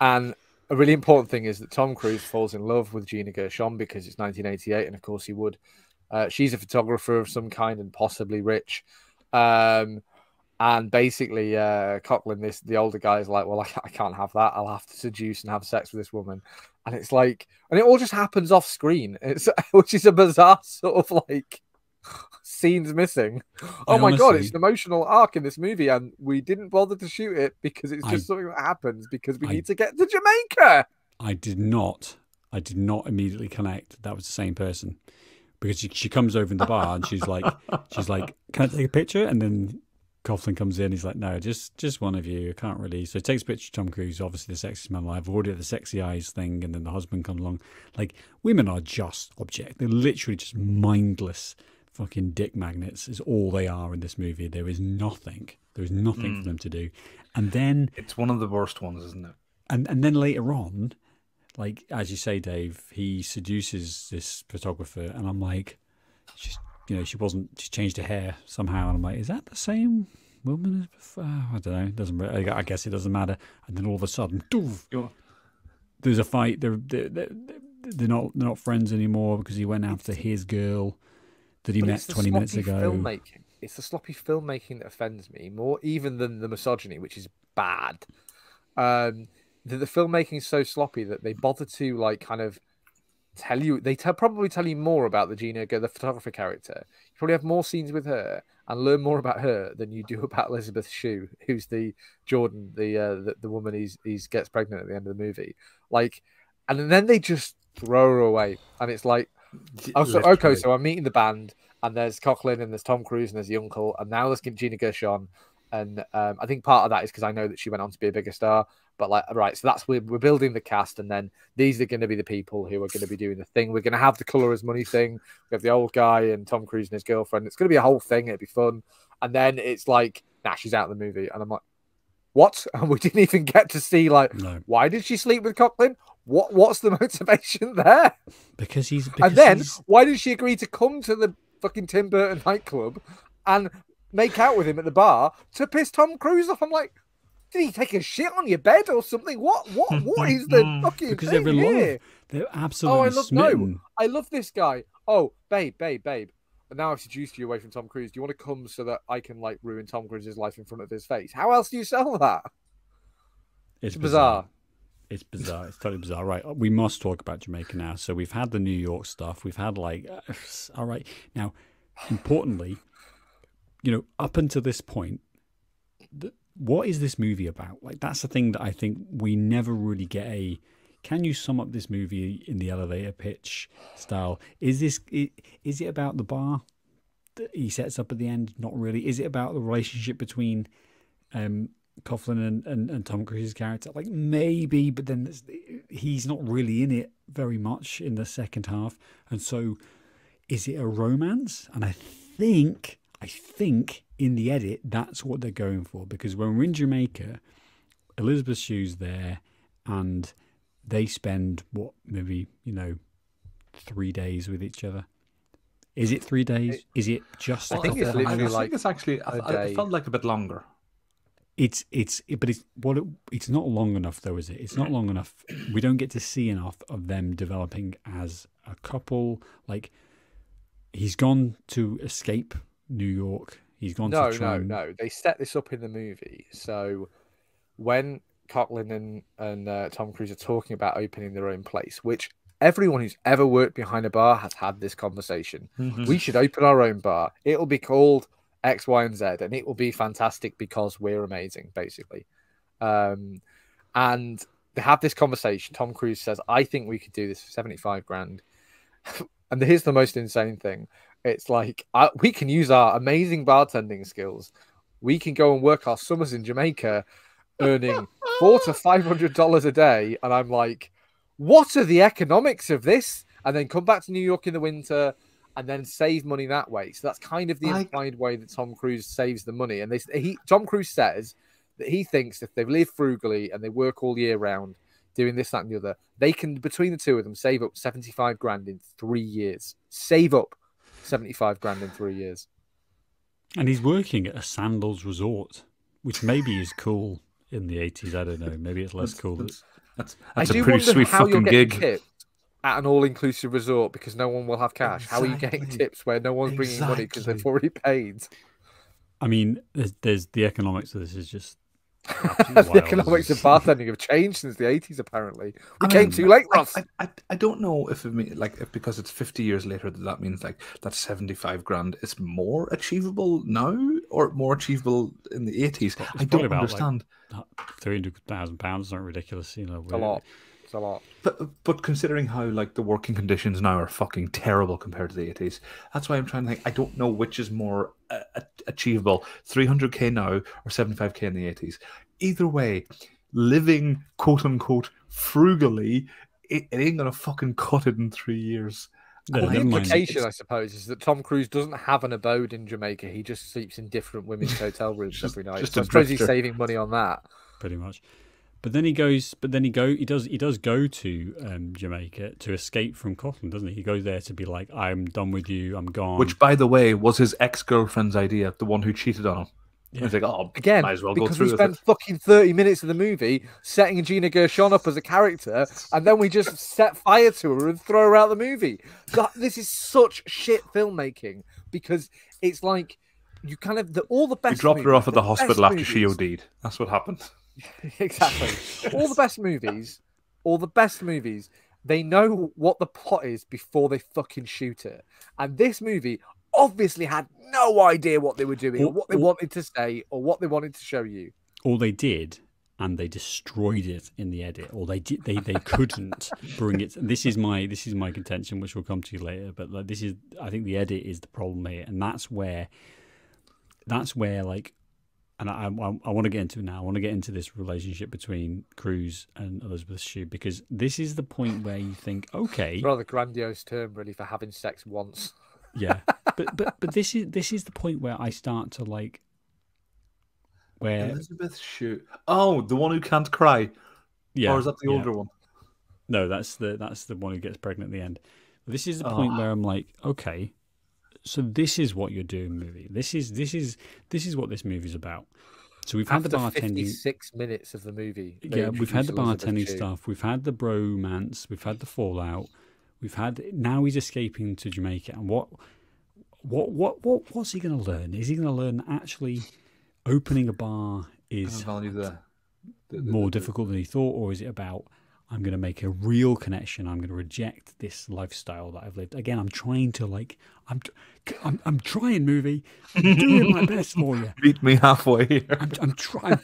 a really important thing is that Tom Cruise falls in love with Gina Gershon because it's 1988, and of course he would. She's a photographer of some kind and possibly rich. And basically, Coughlin, the older guy, is like, well, I can't have that. I'll have to seduce and have sex with this woman. And it's like, and it all just happens off screen. Which is a bizarre sort of like scenes missing. Oh my God, it's an emotional arc in this movie, and we didn't bother to shoot it because it's just something that happens because we need to get to Jamaica. I did not immediately connect that was the same person, because she comes over in the bar and she's like, can I take a picture? And then Coughlin comes in, he's like, no, just one of you, I can't really. So he takes a picture of Tom Cruise, obviously the sexiest man alive, already at the sexy eyes thing, and then the husband comes along. Like, women are just object. They're literally just mindless fucking dick magnets is all they are in this movie. There is nothing for them to do. And then it's one of the worst ones, isn't it? And then later on, like as you say, Dave, he seduces this photographer, and I'm like, she changed her hair somehow, and I'm like, is that the same woman as before? I don't know. It doesn't. I guess it doesn't matter. And then all of a sudden, doof, there's a fight. They're not friends anymore because he went after his girl that he met 20 minutes ago. Filmmaking. It's the sloppy filmmaking that offends me more even than the misogyny, which is bad. The filmmaking is so sloppy that they bother to like kind of tell you. They probably tell you more about the Gina, the photographer character. You probably have more scenes with her and learn more about her than you do about Elizabeth Shue, who's the Jordan, the woman he gets pregnant at the end of the movie. Like, and then they just throw her away, and it's like, oh, so okay, so I'm meeting the band, and there's Coughlin, and there's Tom Cruise, and there's the uncle, and now there's Gina Gershon, and I think part of that is because I know that she went on to be a bigger star. But like, right, so that's we're building the cast, and then these are going to be the people who are going to be doing the thing. We're going to have the color as money thing. We have the old guy and Tom Cruise and his girlfriend. It's going to be a whole thing. It'll be fun. And then it's like, nah, she's out of the movie, and I'm like, what? And we didn't even get to see like, why did she sleep with Coughlin? What's the motivation there? Because why did she agree to come to the fucking Tim Burton nightclub and make out with him at the bar to piss Tom Cruise off? I'm like, did he take a shit on your bed or something? What is the fucking because thing they're in here? love. They're absolutely smitten. I love this guy. Oh, babe. And now I've seduced you away from Tom Cruise. Do you want to come so that I can like ruin Tom Cruise's life in front of his face? How else do you sell that? It's bizarre. It's bizarre. It's totally bizarre. Right. We must talk about Jamaica now. So we've had the New York stuff. We've had like, all right. Now, importantly, up until this point, what is this movie about? Like, that's the thing that I think we never really get a. Can you sum up this movie in the elevator pitch style? Is it about the bar that he sets up at the end? Not really. Is it about the relationship between Coughlin and Tom Cruise's character? Like, maybe, but then he's not really in it very much in the second half. And so, is it a romance? And I think in the edit, that's what they're going for. Because when we're in Jamaica, Elizabeth Shue's there, and they spend, maybe 3 days with each other. Is it 3 days? Is it just a couple of hours? I think it's actually, it felt like a bit longer. It's not long enough though, is it? It's not long enough. We don't get to see enough of them developing as a couple. Like, he's gone to escape New York. He's gone to try. No. They set this up in the movie. So when Coughlin and Tom Cruise are talking about opening their own place, which everyone who's ever worked behind a bar has had this conversation. Mm-hmm. We should open our own bar. It'll be called X, Y, and Z, and it will be fantastic because we're amazing, basically. And they have this conversation. Tom Cruise says, I think we could do this for 75 grand. And here's the most insane thing. It's like, we can use our amazing bartending skills. We can go and work our summers in Jamaica, earning $400 to $500 a day. And I'm like, what are the economics of this? And then come back to New York in the winter and then save money that way. So that's kind of the implied way that Tom Cruise saves the money. And Tom Cruise says that he thinks if they live frugally and they work all year round doing this, that, and the other, they can, between the two of them, save up 75 grand in 3 years. Save up 75 grand in 3 years. And he's working at a sandals resort, which maybe is cool in the 80s. I don't know. Maybe it's less cool. That's a pretty sweet fucking gig. Tipped at an all-inclusive resort because no one will have cash. Exactly. How are you getting tips where no one's bringing money because they've already paid? I mean, there's the economics of this is just the economics of bartending have changed since the 80s. Apparently, we came too late, Ross. I don't know if because it's 50 years later that means like that 75 grand is more achievable now or more achievable in the 80s. I don't understand. Like £300,000 is not ridiculous, It's a lot. It's a lot. But considering how like the working conditions now are fucking terrible compared to the 80s, that's why I'm trying to think. I don't know which is more achievable, 300k now or 75k in the 80s. Either way, living quote unquote frugally, it ain't gonna fucking cut it in 3 years. No, the implication, I suppose, is that Tom Cruise doesn't have an abode in Jamaica. He just sleeps in different women's hotel rooms every night. So I suppose he's saving money on that. Pretty much. But then he goes. But then he does go to Jamaica to escape from Scotland, doesn't he? He goes there to be like, I'm done with you. I'm gone. Which, by the way, was his ex-girlfriend's idea, the one who cheated on him. Yeah. He's like, oh, Again, might as well go because through we with spent it. fucking 30 minutes of the movie setting Gina Gershon up as a character, and then we just set fire to her and throw her out the movie. This is such shit filmmaking, because it's like you kind of all the best. You dropped her off at the hospital after movies, she OD'd. That's what happened. Exactly. All the best movies, they know what the plot is before they fucking shoot it. And this movie obviously had no idea what they were doing, or what they wanted to say, or what they wanted to show you. All they did, and they destroyed it in the edit. Or they couldn't bring it. This is my contention, which we'll come to later. But like, I think the edit is the problem here, and that's where like. And I want to get into it now. I want to get into this relationship between Cruise and Elizabeth Shue, because this is the point where you think, okay, rather grandiose term, really, for having sex once. Yeah, but this is the point where I start to like, where Elizabeth Shue. Oh, the one who can't cry. Yeah, or is that the older one? No, that's the one who gets pregnant at the end. This is the point where I'm like, okay, so this is what you're doing, movie. This is what this movie's about. So we've had the bartending. 56 minutes of the movie. Yeah, we've had the bartending stuff. We've had the bromance. We've had the fallout. We've had now he's escaping to Jamaica, and what's he going to learn? Is he going to learn that actually opening a bar is more difficult than he thought, or is it about I'm going to make a real connection? I'm going to reject this lifestyle that I've lived. Again, I'm trying to like I'm trying, movie. I'm doing my best for you. Meet me halfway here. I'm trying.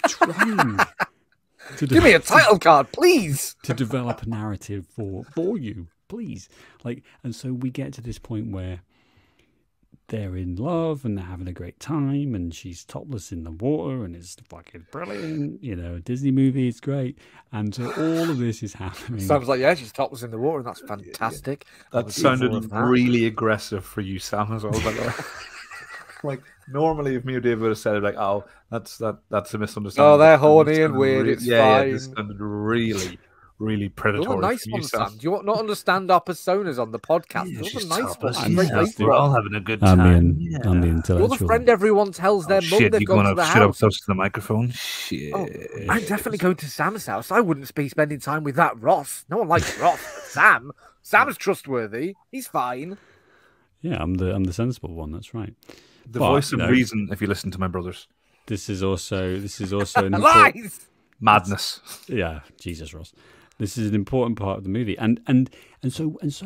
Give me a title card, please. To develop a narrative for you. Please. Like, and so we get to this point where they're in love and they're having a great time, and she's topless in the water, and it's fucking brilliant. You know, a Disney movie, it's great. And so all of this is happening. Sounds like, yeah, she's topless in the water, and that's fantastic. That sounded really aggressive for you, Sam, as well, by the way. Like, normally if me or David would have said it, like, oh, that's a misunderstanding. Oh, they're horny and weird, it's fine. Yeah, this sounded really predatory. Those are nice ones, Sam. Do you not understand our personas on the podcast? Yeah, Those are nice ones. We're all having a good time. I'm the intellectual. You're the friend everyone tells their mum they've gone to the shut up house. close to the microphone? Shit. Oh, I'm definitely going to Sam's house. I wouldn't be spending time with that Ross. No one likes Ross, but Sam. Sam's trustworthy. He's fine. Yeah, I'm the sensible one. That's right. The voice of reason. If you listen to my brothers, this is also an lies. Madness. Yeah, Jesus, Ross. This is an important part of the movie, and so this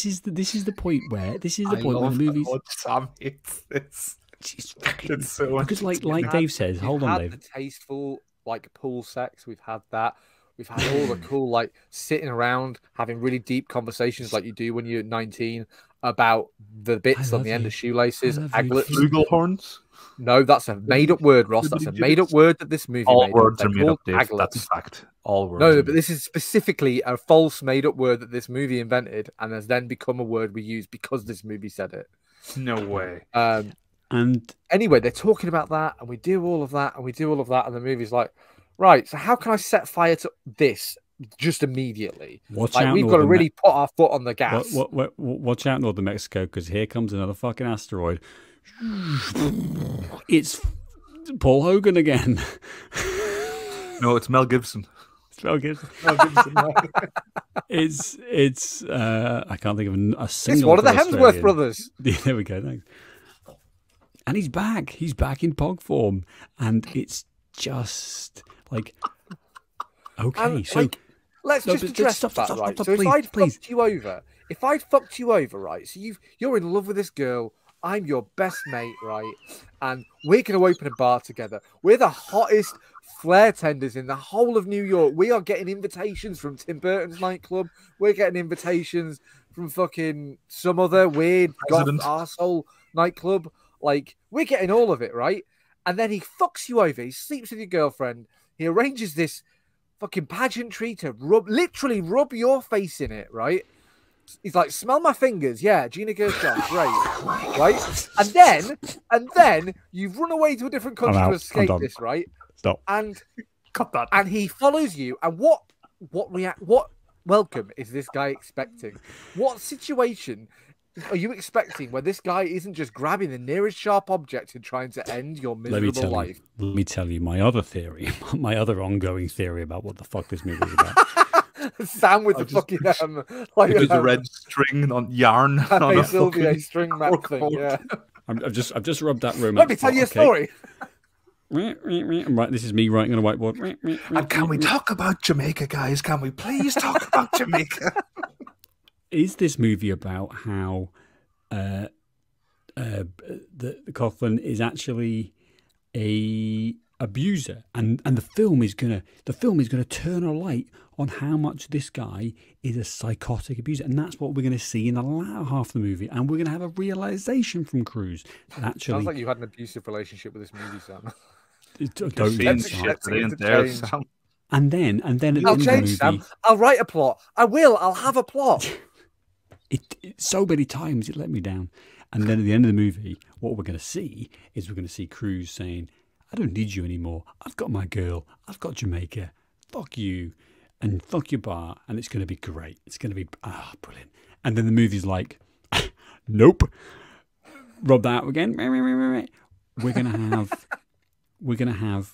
is the point where this is the point where the movie's. Sam hates this. It's so because like Dave says, hold on, Dave. The tasteful like pool sex, we've had that. We've had all the cool like sitting around having really deep conversations like you do when you're 19 about the bits on the end of shoelaces, aglets, flugelhorns. No, that's a made-up word, Ross. That's a made-up word that this movie all made words up. are made up, Dave. That's a fact. All words. No, but this is specifically a false made-up word that this movie invented, and has then become a word we use because this movie said it. No way. And anyway, they're talking about that, and we do all of that, and we do all of that, and the movie's like, right, so how can I set fire to this just immediately? Watch out, we've got to really put our foot on the gas. Watch out, Northern Mexico, because here comes another fucking asteroid. It's Paul Hogan again. No, it's Mel Gibson. It's Mel Gibson. It's I can't think of a single. It's one of the Hemsworth brothers. There we go. Thanks. And he's back. He's back in pog form, and it's just like okay. And, so like, let's just address that, right? So if I'd fucked you over, right? So you're in love with this girl. I'm your best mate, right? And we're going to open a bar together. We're the hottest flair tenders in the whole of New York. We are getting invitations from Tim Burton's nightclub. We're getting invitations from fucking some other weird goth arsehole nightclub. Like, we're getting all of it, right? And then he fucks you over. He sleeps with your girlfriend. He arranges this fucking pageantry to literally rub your face in it, right? He's like, smell my fingers, yeah, Gina Gershon, great, right? And then you've run away to a different country to escape this, right? Stop. And Cut that. and he follows you. And what welcome is this guy expecting? What situation are you expecting where this guy isn't just grabbing the nearest sharp object and trying to end your miserable life? Let me tell you my other theory, my other ongoing theory about what the fuck this movie is about. Sam with the fucking like There's a red string on yarn on a Sylvia string map thing. Yeah, I've just rubbed that room. Let me tell you a story. Right, this is me writing on a whiteboard. And can we talk about Jamaica, guys? Can we please talk about Jamaica? Is this movie about how the Coughlin is actually a abuser, and the film is gonna turn a light on how much this guy is a psychotic abuser, and that's what we're going to see in the latter half of the movie, and we're going to have a realization from Cruise that actually sounds like you had an abusive relationship with this movie, Sam. And then at the I'll end change, of the movie, Sam. I'll write a plot. I'll have a plot. It so many times it let me down. And then at the end of the movie, what we're going to see is we're going to see Cruise saying, I don't need you anymore. I've got my girl. I've got Jamaica. Fuck you. And fuck your bar. And it's going to be great. It's going to be brilliant. And then the movie's like, nope. Rob that out again. We're going to have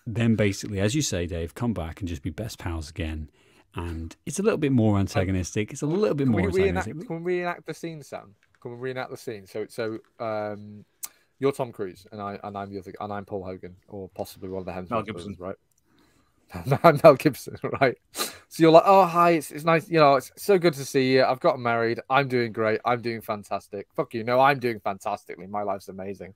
them basically, as you say, Dave, come back and just be best pals again. And it's a little bit more antagonistic. It's a little bit more antagonistic. Can we reenact the scene, Sam? Can we reenact the scene? So you're Tom Cruise, and I'm the other, and I'm Paul Hogan, or possibly one of the Hemsworth Mel Gibson, brothers, right? I'm Mel Gibson, right? So you're like, oh hi, it's nice, it's so good to see you. I've got married. I'm doing great. I'm doing fantastic. Fuck you. No, I'm doing fantastically. My life's amazing.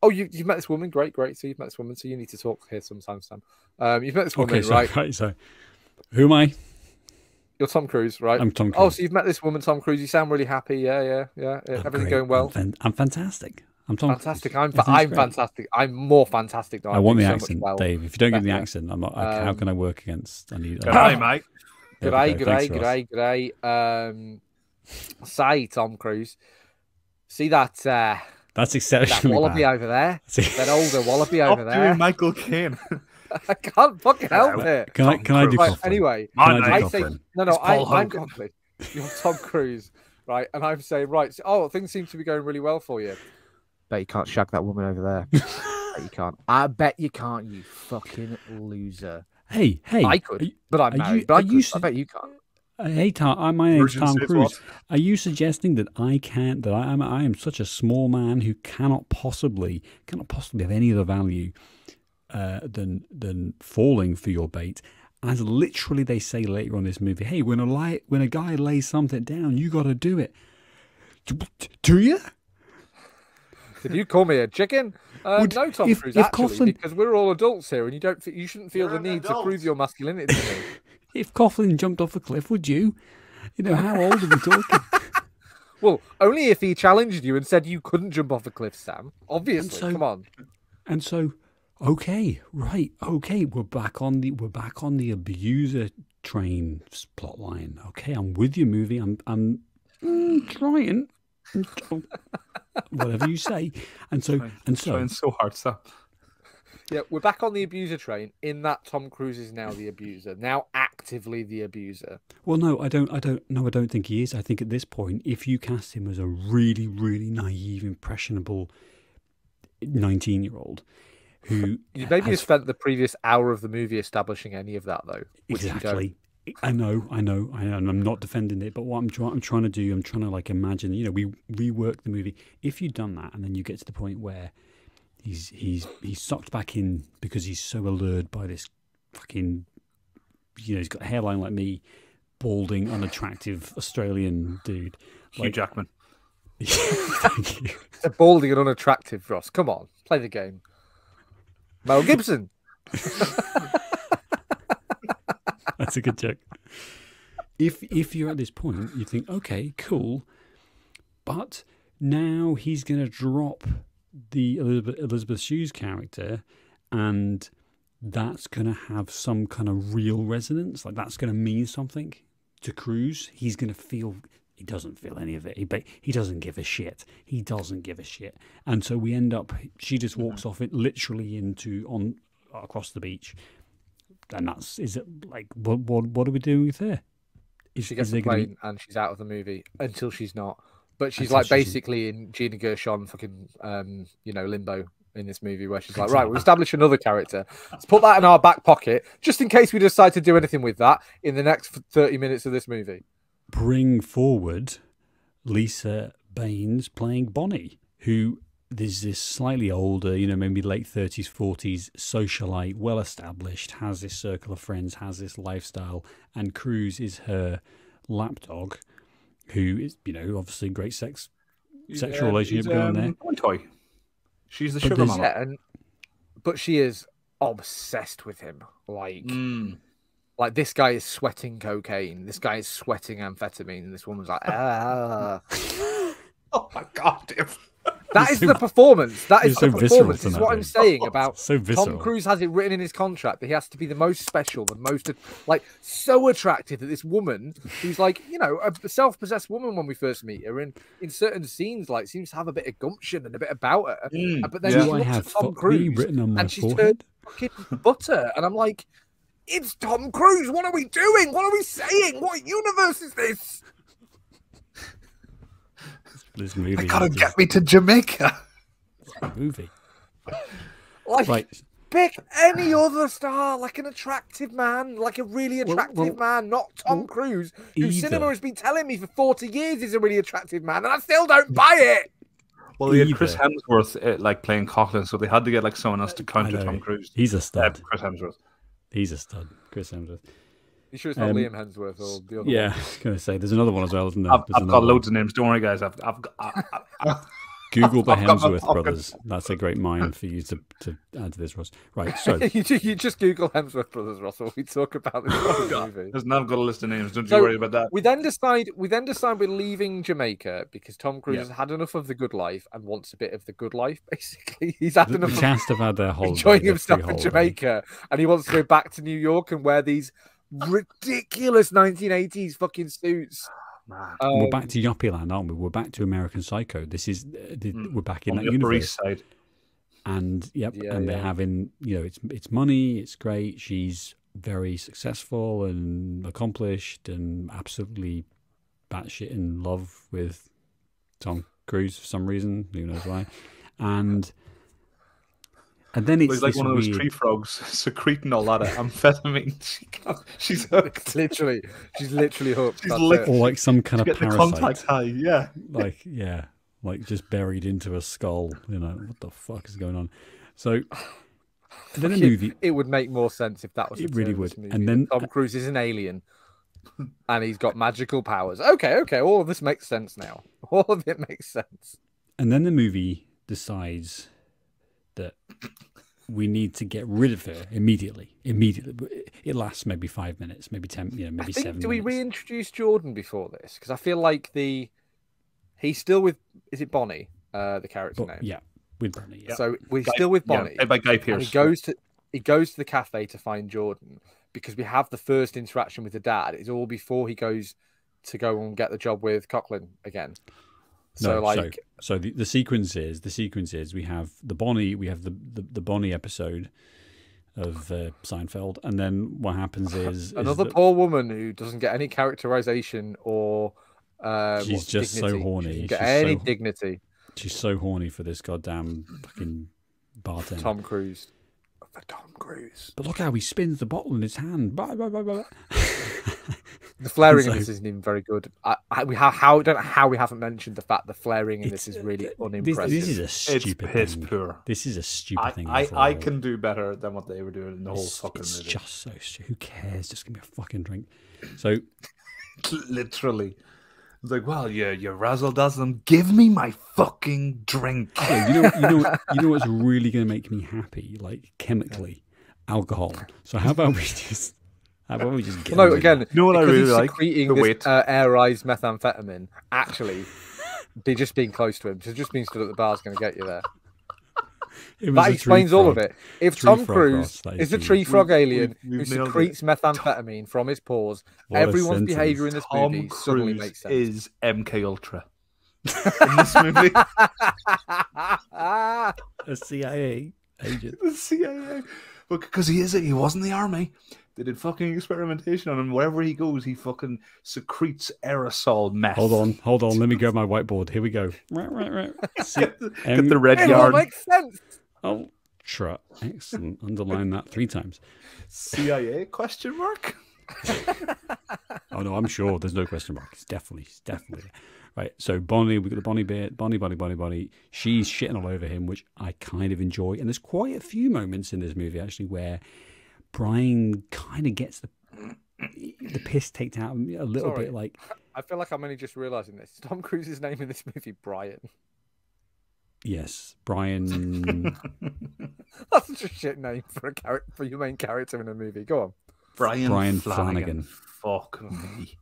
Oh, you've met this woman. Great. So you've met this woman. So you need to talk here sometime, Sam. You've met this woman, right? So who am I? You're Tom Cruise, right? I'm Tom Cruise. Oh, so you've met this woman, Tom Cruise. You sound really happy. Yeah. Everything going well. I'm fantastic. I'm Tom fantastic. Cruise. I'm fantastic. I'm more fantastic than I want the accent, Dave. If you don't give me the accent, I'm not. How can I work against? I need. G'day, mate. G'day. Say, Tom Cruise. See that? That's exceptionally that wallaby bad. over there. That older wallaby over there. Doing Michael Caine. I can't fucking help it. Can I do Coughlin? Anyway, I say no. I'm Coughlin. You're Tom Cruise, right? And I'm saying, right. So, things seem to be going really well for you. Bet you can't shag that woman over there. Bet you can't. I bet you can't. You fucking loser. Hey. I could, but I'm married. I bet you can't. Hey, my name's Tom Cruise. Are you suggesting that I can't? That I am such a small man who cannot possibly have any other value than falling for your bait? As literally they say later on in this movie, hey, when a guy lays something down, you got to do it. Do you? Did you call me a chicken? No, Tom Cruise, actually, because we're all adults here, and you shouldn't feel the need to prove your masculinity to me. If Coughlin jumped off a cliff, would you? How old are we talking? Well, only if he challenged you and said you couldn't jump off a cliff, Sam. Obviously, come on. And so, okay, we're back on the abuser train plot line. Okay, I'm with you, movie. I'm trying. Whatever you say. And so trying so hard, Sam. Yeah, we're back on the abuser train in that Tom Cruise is now the abuser, now actively the abuser. Well, no, I don't think he is. I think at this point, if you cast him as a really, really naive, impressionable 19-year-old who maybe has spent the previous hour of the movie establishing any of that, though. Exactly. I know, and I'm not defending it, but what I'm trying to do, I'm trying to imagine, we rework the movie. If you've done that, and then you get to the point where he's sucked back in because he's so allured by this fucking, he's got a hairline like me, balding, unattractive Australian dude. Hugh Jackman. Thank you. A balding and unattractive, Ross. Come on, play the game. Mel Gibson. That's a good joke. If you're at this point, you think, okay, cool, but now he's going to drop the Elizabeth Shue's character, and that's going to have some kind of real resonance. That's going to mean something. to Cruise, he's going to feel. He doesn't feel any of it. He doesn't give a shit. He doesn't give a shit. And so we end up. She just walks off it literally across the beach, and is it like what are we doing with her? She gets the plane and she's out of the movie until she's not. But she's like basically in Gina Gershon fucking limbo in this movie where she's like, right, we'll establish another character. Let's put that in our back pocket just in case we decide to do anything with that in the next 30 minutes of this movie. Bring forward Lisa Baines playing Bonnie, who is this slightly older, maybe late 30s, 40s, socialite, well established, has this circle of friends, has this lifestyle, and Cruz is her lapdog, who is, obviously great sexual relationship going there. Toy. She's the sugar mama. Yeah, but she is obsessed with him. Like this guy is sweating cocaine. This guy is sweating amphetamine. And this woman's like, ah. Oh my God. That is the performance. That is the performance. It's what I'm saying about Tom Cruise has it written in his contract that he has to be the most special, the most so attractive that this woman, who's like, a self-possessed woman when we first meet her, in certain scenes, like seems to have a bit of gumption and a bit about her. But then she looks at Tom Cruise and she's turned fucking butter. And I'm like, it's Tom Cruise. What are we doing? What are we saying? What universe is this? This movie. They gotta get me to Jamaica. Movie. Pick any other star, like an attractive man, like a really attractive man, not Tom Cruise, who cinema has been telling me for 40 years is a really attractive man, and I still don't buy it. Well, they had Chris Hemsworth playing Coughlin, so they had to get someone else to counter Tom Cruise. He's a stud. Chris Hemsworth. He's a stud. Chris Hemsworth. You sure it's not Liam Hemsworth or the other one? Yeah, I was going to say, there's another one as well, isn't there? I've got loads of names. Don't worry, guys. I've Google the Hemsworth brothers. That's a great mine for you to add to this, Ross. Right, so... you just Google Hemsworth brothers, Ross, while we talk about this movie. I've got a list of names. Don't you worry about that. We then decide we're leaving Jamaica because Tom Cruise has had enough of the good life and wants a bit of the good life, basically. He's had enough the cast have had their holiday, enjoying himself in Jamaica, and he wants to go back to New York and wear these ridiculous 1980s fucking suits. We're back to Yuppie Land, aren't we? We're back to American Psycho. This is we're back in that universe. Side. And they're having it's money, it's great. She's very successful and accomplished and absolutely batshit in love with Tom Cruise for some reason. Who knows why? And then it's like one of those tree frogs secreting a lot of amphetamine. She's hooked. She's literally hooked. Or like some kind of parasite. The contact high, like just buried into a skull. What the fuck is going on? So then the movie, it would make more sense if that was. It really would. Movie. And then Tom Cruise is an alien, and he's got magical powers. Okay, all of this makes sense now. All of it makes sense. And then the movie decides that we need to get rid of her immediately. It lasts maybe 5 minutes, maybe 10, maybe 7 minutes. Do we reintroduce Jordan before this? Because I feel like he's still with, is it Bonnie, the character name? Yeah, with Bonnie. Yeah. So we're still with Bonnie. Yeah, by Guy Pearce. And he goes to the cafe to find Jordan because we have the first interaction with the dad. It's all before he goes to go and get the job with Coughlin again. So the sequence is we have the Bonnie episode of Seinfeld, and then what happens is another poor woman who doesn't get any characterization or she's just dignity. So horny. She doesn't get any dignity. She's so horny for this goddamn fucking bartender. Tom Cruise. But look how he spins the bottle in his hand. Blah, blah, blah, blah. The flaring in this isn't even very good. I don't know how we haven't mentioned the fact the flaring in this is really unimpressive. This is a stupid it's thing. Poor. This is a stupid thing. I can do better than what they were doing in the whole fucking movie. It's just so stupid. Who cares? Just give me a fucking drink. So, literally. It's like, well, you razzle dazzle them. Give me my fucking drink. Yeah, you know what's really going to make me happy, like chemically, alcohol. So how about we just get? No, again, you know what I really like? Secreting this air-ized methamphetamine. Actually, just being close to him, just being stood at the bar is going to get you there. That explains all of it. If Tom Cruise is a tree frog alien who we've nailed secretes methamphetamine from his pores, What a everyone's sentence. behavior in this movie Tom suddenly Cruise makes sense. is MK Ultra in this movie. A CIA agent. The CIA, but because he was in the army, they did fucking experimentation on him. Wherever he goes, he fucking secretes aerosol meth. Hold on. Let me grab my whiteboard. Here we go. Get the red It all yarn. makes sense. Ultra. Excellent. Underline that 3 times. CIA question mark? Oh no, I'm sure there's no question mark. It's definitely right. So Bonnie, we've got the Bonnie bit. Bonnie. She's shitting all over him, which I kind of enjoy. And there's quite a few moments in this movie actually where Brian kind of gets the piss taken out of him a little bit. Like, I feel like I'm only just realizing this. Tom Cruise's name in this movie, Brian. Yes, Brian. That's such a shit name for a character, for your main character in a movie. Go on, Brian Flanagan. Fuck me.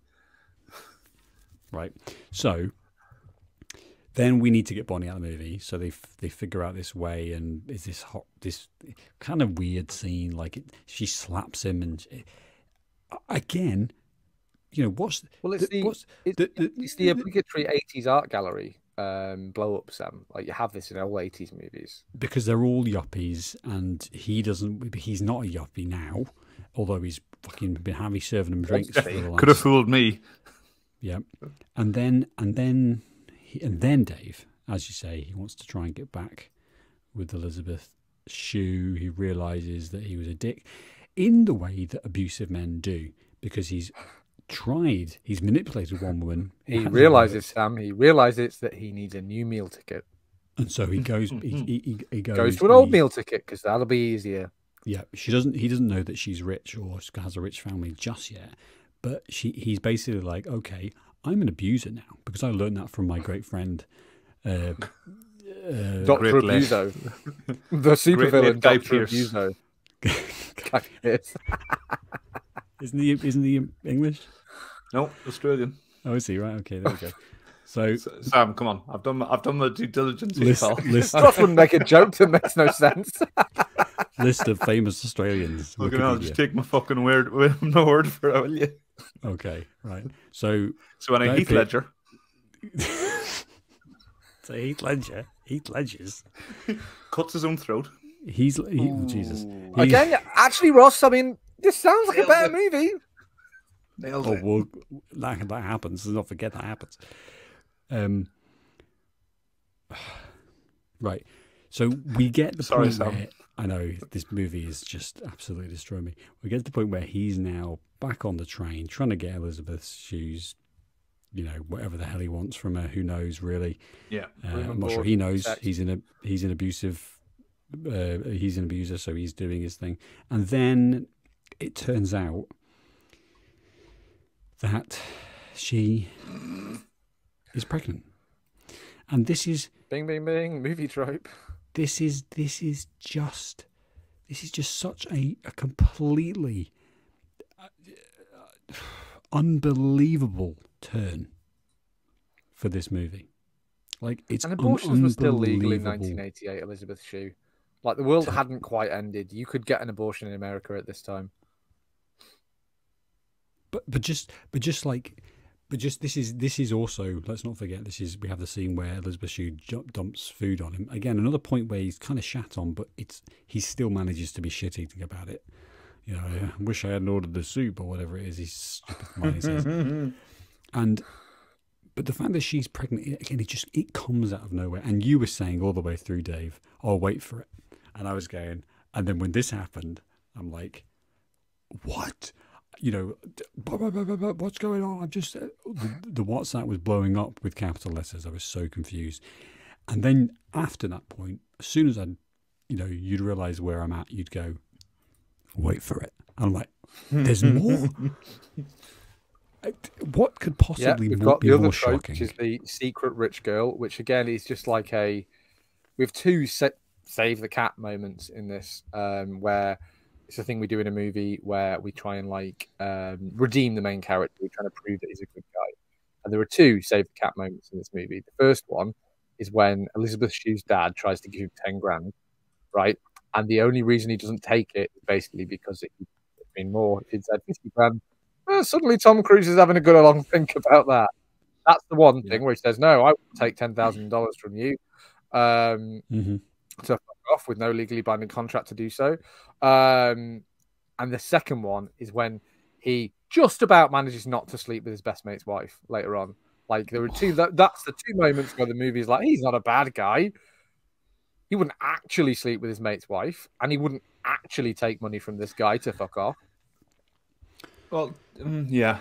Right. So then we need to get Bonnie out of the movie. So they figure out this way, and is this kind of weird scene. Like she slaps him, and again, you know, it's the obligatory 80s art gallery blow up, Sam. Like you have this in all 80s movies because they're all yuppies, and he's not a yuppie now, although he's fucking been having serving them drinks. Could have fooled me. Yeah, and then Dave, as you say, he wants to try and get back with Elizabeth Shue. He realizes that he was a dick in the way that abusive men do, because he's manipulated one woman. He realizes that he needs a new meal ticket, and so he goes. he goes to an old meal ticket because that'll be easier. Yeah, he doesn't know that she's rich or has a rich family just yet. But he's basically like, okay, I'm an abuser now because I learned that from my great friend, Dr. Abuso, the supervillain, Dr. Abuso. Guy Pearce. Isn't he English? No, Australian. Oh, is he? Right. Okay, there we go. So Sam, come on, I've done my due diligence. Ross wouldn't make a joke that makes no sense. List of famous Australians. Look, I'll just take my fucking word for it, will you? Okay, right. So when I Heath Ledger. So Heath Ledger's cuts his own throat. Jesus. Again, actually, Ross, I mean, this sounds like a better movie. Nailed it. Well, that happens. Let's not forget that happens. Right. So we get the point where I know this movie is just absolutely destroying me. We get to the point where he's now back on the train trying to get Elizabeth's shoes, you know, whatever the hell he wants from her. Who knows, really? Yeah. I'm not sure he knows. He's an abusive. He's an abuser, so he's doing his thing. And then it turns out that she is pregnant, and this is bing bing bing movie trope. This is just such a completely unbelievable turn for this movie. Like, it's abortions were still legal in 1988, Elizabeth Shue. Like, the world hadn't quite ended. You could get an abortion in America at this time. But this is also, let's not forget, we have the scene where Elizabeth Shue dumps food on him. Again, another point where he's kind of shat on, but he still manages to be shit-eating about it. You know, I wish I hadn't ordered the soup or whatever it is. He's stupid mind, he says. But the fact that she's pregnant, again, it comes out of nowhere. And you were saying all the way through, Dave, "Oh, wait for it." And I was going, and then when this happened, I'm like, what? You know, what's going on? I'm just, the WhatsApp was blowing up with capital letters. I was so confused. And then after that point, as soon as you'd realize where I'm at, you'd go, wait for it. I'm like, there's more? What could possibly we've got be the other more trope, shocking? which is the secret rich girl, which again is just like we have two save the cat moments in this, where it's a thing we do in a movie where we try and redeem the main character. We're trying to prove that he's a good guy. And there are two save the cat moments in this movie. The first one is when Elizabeth Shue's dad tries to give him 10 grand right? And the only reason he doesn't take it is basically because it would have been more if he'd said 50 grand. Suddenly Tom Cruise is having a good long think about that. That's the one thing where he says, no, I will take $10,000 from you to fuck off with no legally binding contract to do so. And the second one is when he just about manages not to sleep with his best mate's wife later on. Like there were two, that's the two moments where the movie's like, he's not a bad guy. He wouldn't actually sleep with his mate's wife, and he wouldn't actually take money from this guy to fuck off. Well, yeah.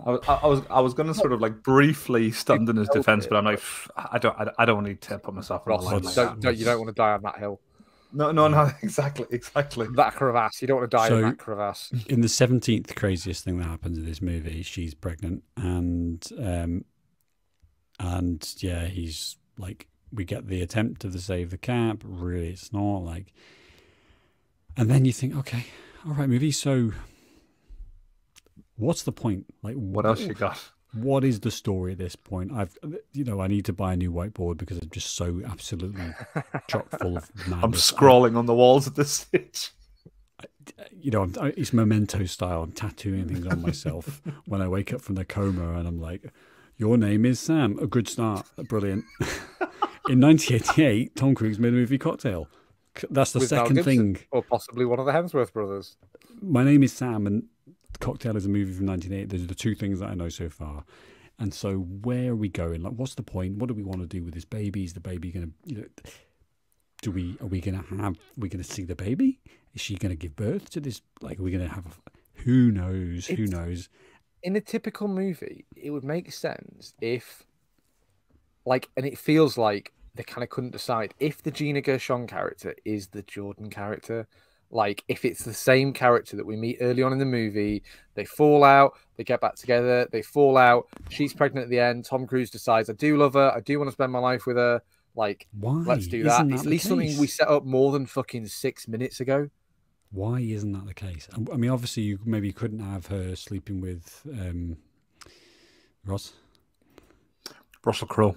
I was going to sort of like briefly stand in his defense, but I'm like, I don't need to put myself on the line like that. You don't want to die on that hill. No, exactly. That crevasse. You don't want to die in that crevasse. In the 17th craziest thing that happens in this movie, she's pregnant, and yeah, he's like, we get the attempt to save the cat, but really it's not like. And then you think, okay, all right, movie. So, what's the point? Like, what else you got? What is the story at this point? I need to buy a new whiteboard because I'm just so absolutely chock full of madness. I'm scrolling on the walls at this stage. It's Memento style. I'm tattooing things on myself when I wake up from the coma, and I'm like, "Your name is Sam." A good start. Brilliant. In 1988, Tom Cruise made a movie, Cocktail. That's the second thing, or possibly one of the Hemsworth brothers. My Name is Sam, and Cocktail is a movie from 1988. Those are the two things that I know so far. And so where are we going? Like, what's the point? What do we want to do with this baby? Is the baby going to, are we going to see the baby? Is she going to give birth to this? Like, are we going to have, who knows? Who knows? In a typical movie, it would make sense if, like, and it feels like they kind of couldn't decide if the Gina Gershon character is the Jordan character. Like, if it's the same character that we meet early on in the movie, they fall out, they get back together, they fall out, she's pregnant at the end, Tom Cruise decides, I do love her, I do want to spend my life with her, like, why? Let's do that. It's at least something we set up more than fucking 6 minutes ago. Why isn't that the case? I mean, obviously, you maybe couldn't have her sleeping with Russell Crowe.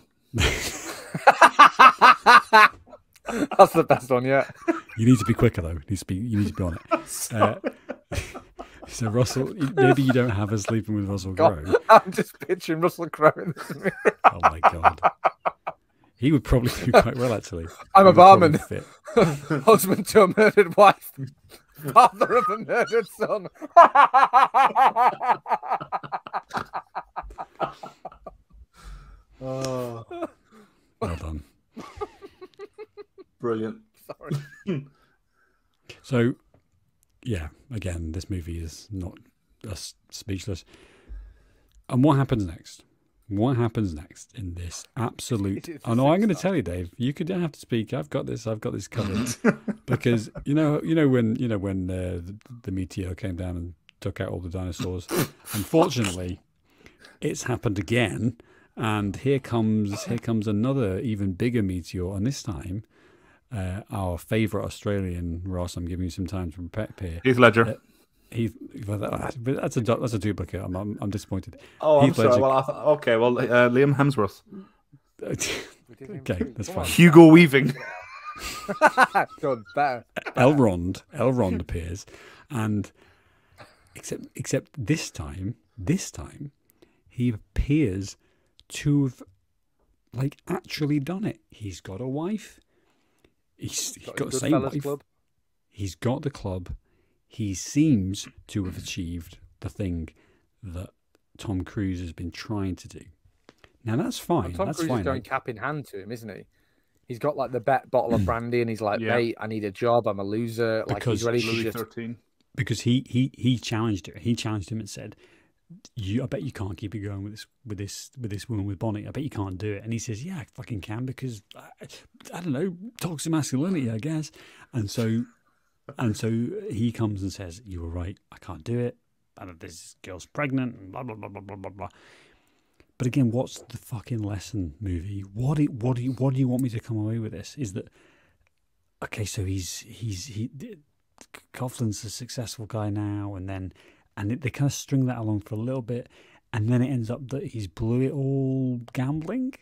That's the best one yet. You need to be quicker though. You need to be on it. So Russell, maybe you don't have her sleeping with Russell Crowe. I'm just picturing Russell Crowe in this movie. Oh my god, he would probably do quite well actually. I'm a barman, husband to a murdered wife, father of a murdered son. Oh, well done. Brilliant. Sorry. So, yeah, again, this movie is not us speechless. And what happens next? What happens next in this absolute? Oh no, I'm going to tell you, Dave. You could have to speak. I've got this covered. Because you know when the meteor came down and took out all the dinosaurs. Unfortunately, it's happened again, and here comes another even bigger meteor, and this time. Our favourite Australian, Ross, I'm giving you some time to prep here. Heath Ledger. That's a duplicate. I'm disappointed. Oh, Heath I'm sorry. Ledger. Liam Hemsworth. Okay, that's fine. Hugo Weaving. Good, better. Elrond appears, and except this time he appears to have like actually done it. He's got a wife. He's got the same wife. Club. He's got the club. He seems to have achieved the thing that Tom Cruise has been trying to do. Now that's fine. Tom Cruise is going cap in hand to him, isn't he? He's got like the bet bottle of brandy, and he's like, "Mate, I need a job. I'm a loser." Like he's ready to just... 13. Because he challenged it. He challenged him and said, I bet you can't keep it going with this woman with Bonnie. I bet you can't do it. And he says, yeah, I fucking can because I don't know, toxic masculinity, I guess. And so he comes and says, you were right, I can't do it. And this girl's pregnant and blah blah blah blah blah blah blah. But again, what's the fucking lesson, movie? What do you want me to come away with this? Is that okay? So Coughlin's a successful guy now, and they kind of string that along for a little bit, and then it ends up that he's blew it all gambling.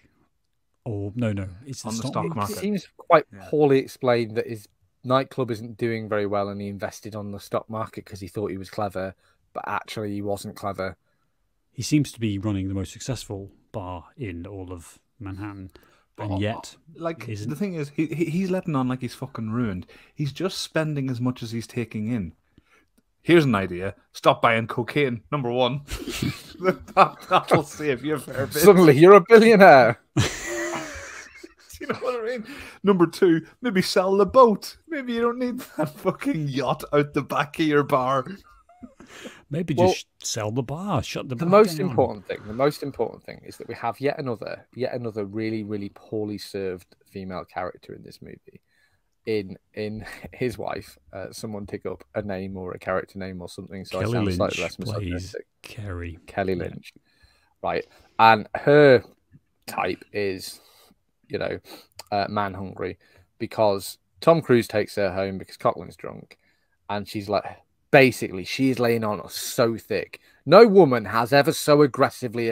Or no, it's On the stock It market. seems quite Yeah. poorly explained that his nightclub isn't doing very well, and he invested on the stock market because he thought he was clever, but actually he wasn't clever. He seems to be running the most successful bar in all of Manhattan, and yet, like isn't. the thing is, he's letting on like he's fucking ruined. He's just spending as much as he's taking in. Here's an idea: stop buying cocaine. Number one, that'll save you a fair bit. Suddenly, you're a billionaire. You know what I mean? Number two, maybe sell the boat. Maybe you don't need that fucking yacht out the back of your bar. Maybe Well, just sell the bar, shut the The bar most down. important thing is that we have yet another really, really poorly served female character in this movie. In his wife, someone pick up a name or a character name or something, so Kelly I sound Lynch slightly less plays misogynistic. Kerry. Kelly Yeah. Lynch, right? And her type is, man hungry, because Tom Cruise takes her home because Coughlin's drunk, and she's like, basically, she's laying on so thick. No woman has ever so aggressively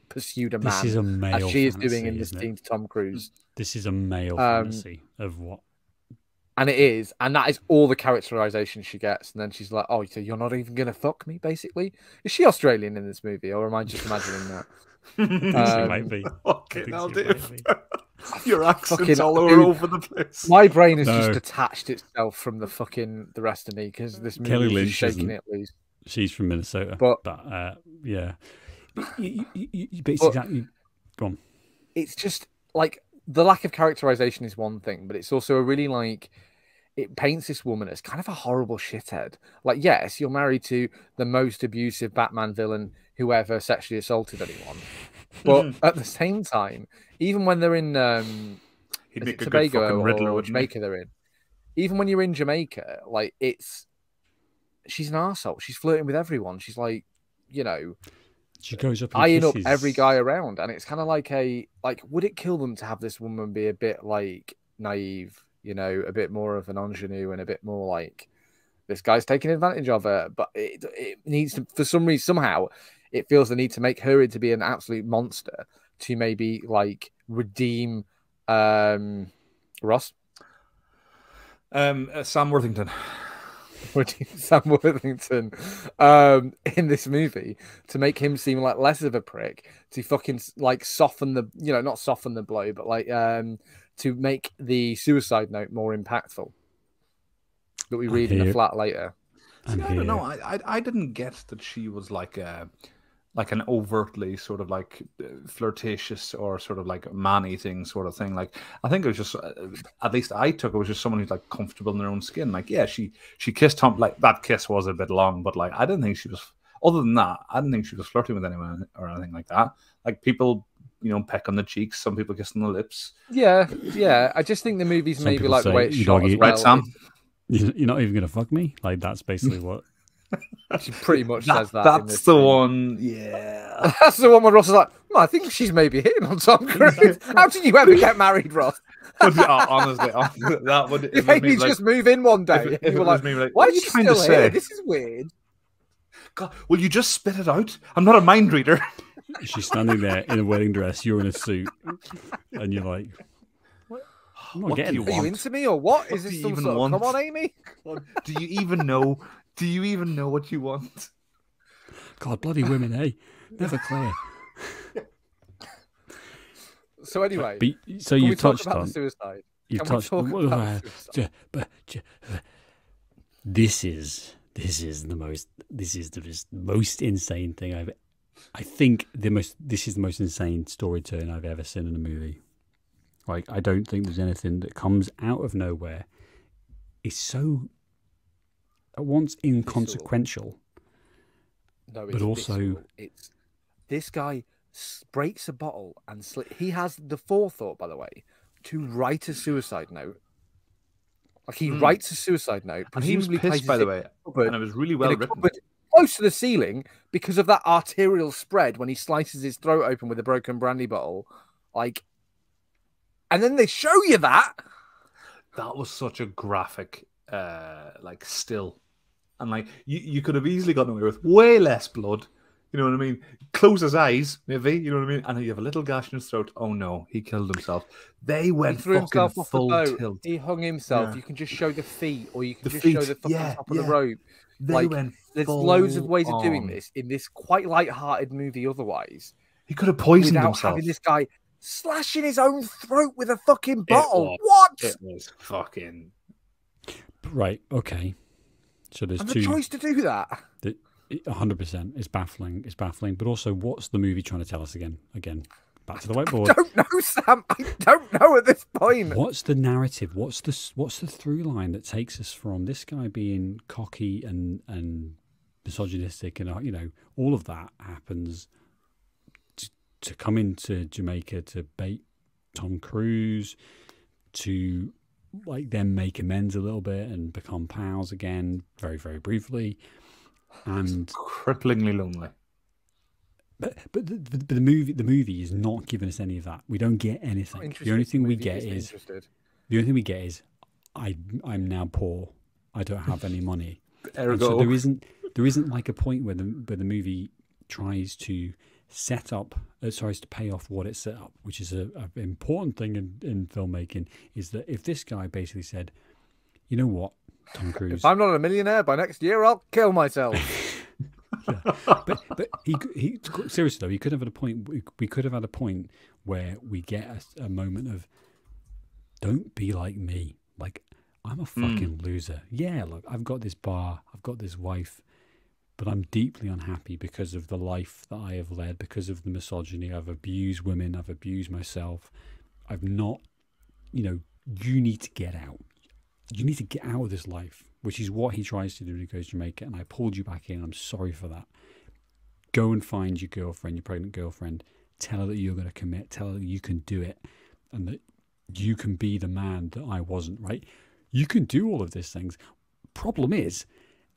pursued a man This is a male as she is fantasy, doing in this isn't it? scene to Tom Cruise. This is a male fantasy of what? And it is, and that is all the characterization she gets. And then she's like, "Oh, so you're not even gonna fuck me?" Basically, is she Australian in this movie, or am I just imagining that? I think she might be. Okay, think I'll she do might be. Your accent's Fucking all dude. over the place. My brain has No. just detached itself from the rest of me because this movie Kelly is Lynch just shaking isn't. it loose. She's from Minnesota, But- yeah. But it's But- exactly. Go on. It's just like the lack of characterization is one thing, but it's also a really like it paints this woman as kind of a horrible shithead. Like, yes, you're married to the most abusive Batman villain who ever sexually assaulted anyone, but at the same time, even when they're in He'd is make it a good Tobago fucking Riddler, or wouldn't he? Jamaica they're in, even when you're in Jamaica, like she's an arsehole. She's flirting with everyone. She's like, She goes up and eyeing up kisses. every guy around, and it's kind of like would it kill them to have this woman be a bit like naive, a bit more of an ingenue and a bit more like this guy's taking advantage of her, but it needs to, for some reason, somehow it feels the need to make her into be an absolute monster to maybe like redeem Ross. Sam Worthington. Sam Worthington in this movie to make him seem like less of a prick, to fucking like soften the not soften the blow, but like to make the suicide note more impactful that we read in the flat later. See, I don't know. I didn't get that she was like an overtly sort of like flirtatious or sort of like man-eating sort of thing. Like, I think it was just, at least I took it was just someone who's like comfortable in their own skin. Like, yeah, she kissed Tom. Like, that kiss was a bit long, but like, I didn't think she was. Other than that, I didn't think she was flirting with anyone or anything like that. Like, people, peck on the cheeks. Some people kiss on the lips. Yeah. I just think the movie's Some maybe people like the say, way it's "You shot doggy." as well. Right, Sam? You're not even going to fuck me? Like, that's basically what. She pretty much says that. in That's this the scene. one. Yeah. That's the one where Ross is like, I think she's maybe hitting on Tom Cruise. How did you ever get married, Ross? Honestly, that would. You made me just move in one day. if You were it was like, me, like, why what are are you you trying to still here? say? This is weird. God, will you just spit it out? I'm not a mind reader. She's standing there in a wedding dress, you're in a suit, and you're like, I'm not What do getting you it. Are you want? into me or what? What Is do this you some even sort of, want? come on, Amy? Do you even know? Do you even know what you want? God, bloody women, hey, never clear. So anyway, So can we you've talk touched about on. the suicide? You've Can we touched. talk about the suicide? This is the most insane thing I think this is the most insane story turn I've ever seen in a movie. Like, I don't think there's anything that comes out of nowhere. It's so at once inconsequential. No, but also- visceral. It's this guy breaks a bottle and he has the forethought, by the way, to write a suicide note. Like, he writes a suicide note, And he was presumably pissed, places by the it way, in a cupboard, and it was really in well a written. cupboard close to the ceiling because of that arterial spread when he slices his throat open with a broken brandy bottle. Like, and then they show you that. That was such a graphic, still, and like you could have easily gotten away with way less blood. You know what I mean? Close his eyes, maybe. You know what I mean? And you have a little gash in his throat. Oh no, he killed himself. They went He threw fucking himself off the full boat. tilt. He hung himself. Yeah. You can just show the feet, or you can The just feet, show the fucking yeah, top of the yeah. rope. They Like, went there's full loads of ways of doing on. this in this quite light-hearted movie. Otherwise, He could have poisoned without himself. having this guy slashing his own throat with a fucking bottle. It What? was fucking... Right, okay. So there's And two... the choice to do that. 100%. It's baffling. It's baffling. But also, what's the movie trying to tell us again? Again, back to the whiteboard. I don't know, Sam. I don't know at this point. What's the narrative? What's the through line that takes us from this guy being cocky and misogynistic, and all of that happens to come into Jamaica to bait Tom Cruise, to like then make amends a little bit and become pals again, very very briefly, and cripplingly lonely. But the movie is not giving us any of that. We don't get anything. The only thing we get is I'm now poor. I don't have any money. So there isn't like a point where the movie tries to tries to pay off what it set up, which is an important thing in filmmaking. Is that if this guy basically said, you know what, Tom Cruise, if I'm not a millionaire by next year, I'll kill myself. Yeah. But he seriously though, he could have had a point. We could have had a point where we get a moment of, don't be like me. Like, I'm a fucking loser. Yeah, look, I've got this bar, I've got this wife, but I'm deeply unhappy because of the life that I have led, because of the misogyny. I've abused women, I've abused myself. I've not, you need to get out. You need to get out of this life, which is what he tries to do when he goes to Jamaica. And I pulled you back in. I'm sorry for that. Go and find your girlfriend, your pregnant girlfriend. Tell her that you're going to commit. Tell her that you can do it and that you can be the man that I wasn't, right? You can do all of these things. Problem is,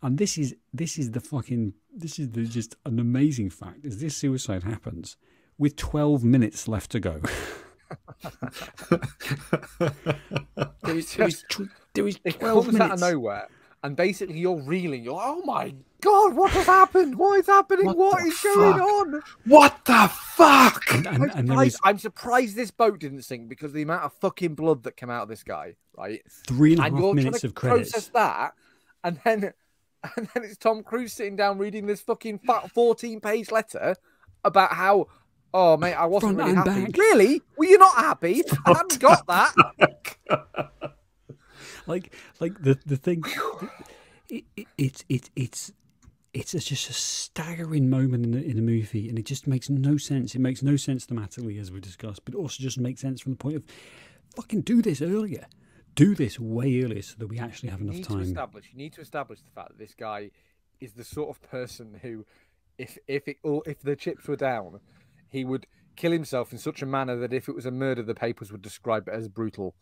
and this is just an amazing fact, is this suicide happens with 12 minutes left to go. It comes out of nowhere, and basically you're reeling. You're like, oh my god, what has happened? What is happening? What is going on? What the fuck? I'm surprised this boat didn't sink because of the amount of fucking blood that came out of this guy. Right, 3.5 minutes of credits. Process that, and then it's Tom Cruise sitting down reading this fucking 14-page letter about how, oh mate, I wasn't really happy. Back. Really? Were you not happy? I hadn't got that. like the thing, it's just a staggering moment in the movie, and it just makes no sense. It makes no sense thematically, as we discussed, but it also just makes sense from the point of fucking do this earlier. Do this way earlier so that we actually have enough time. You need to establish the fact that this guy is the sort of person who, if the chips were down, he would kill himself in such a manner that if it was a murder, the papers would describe it as brutal.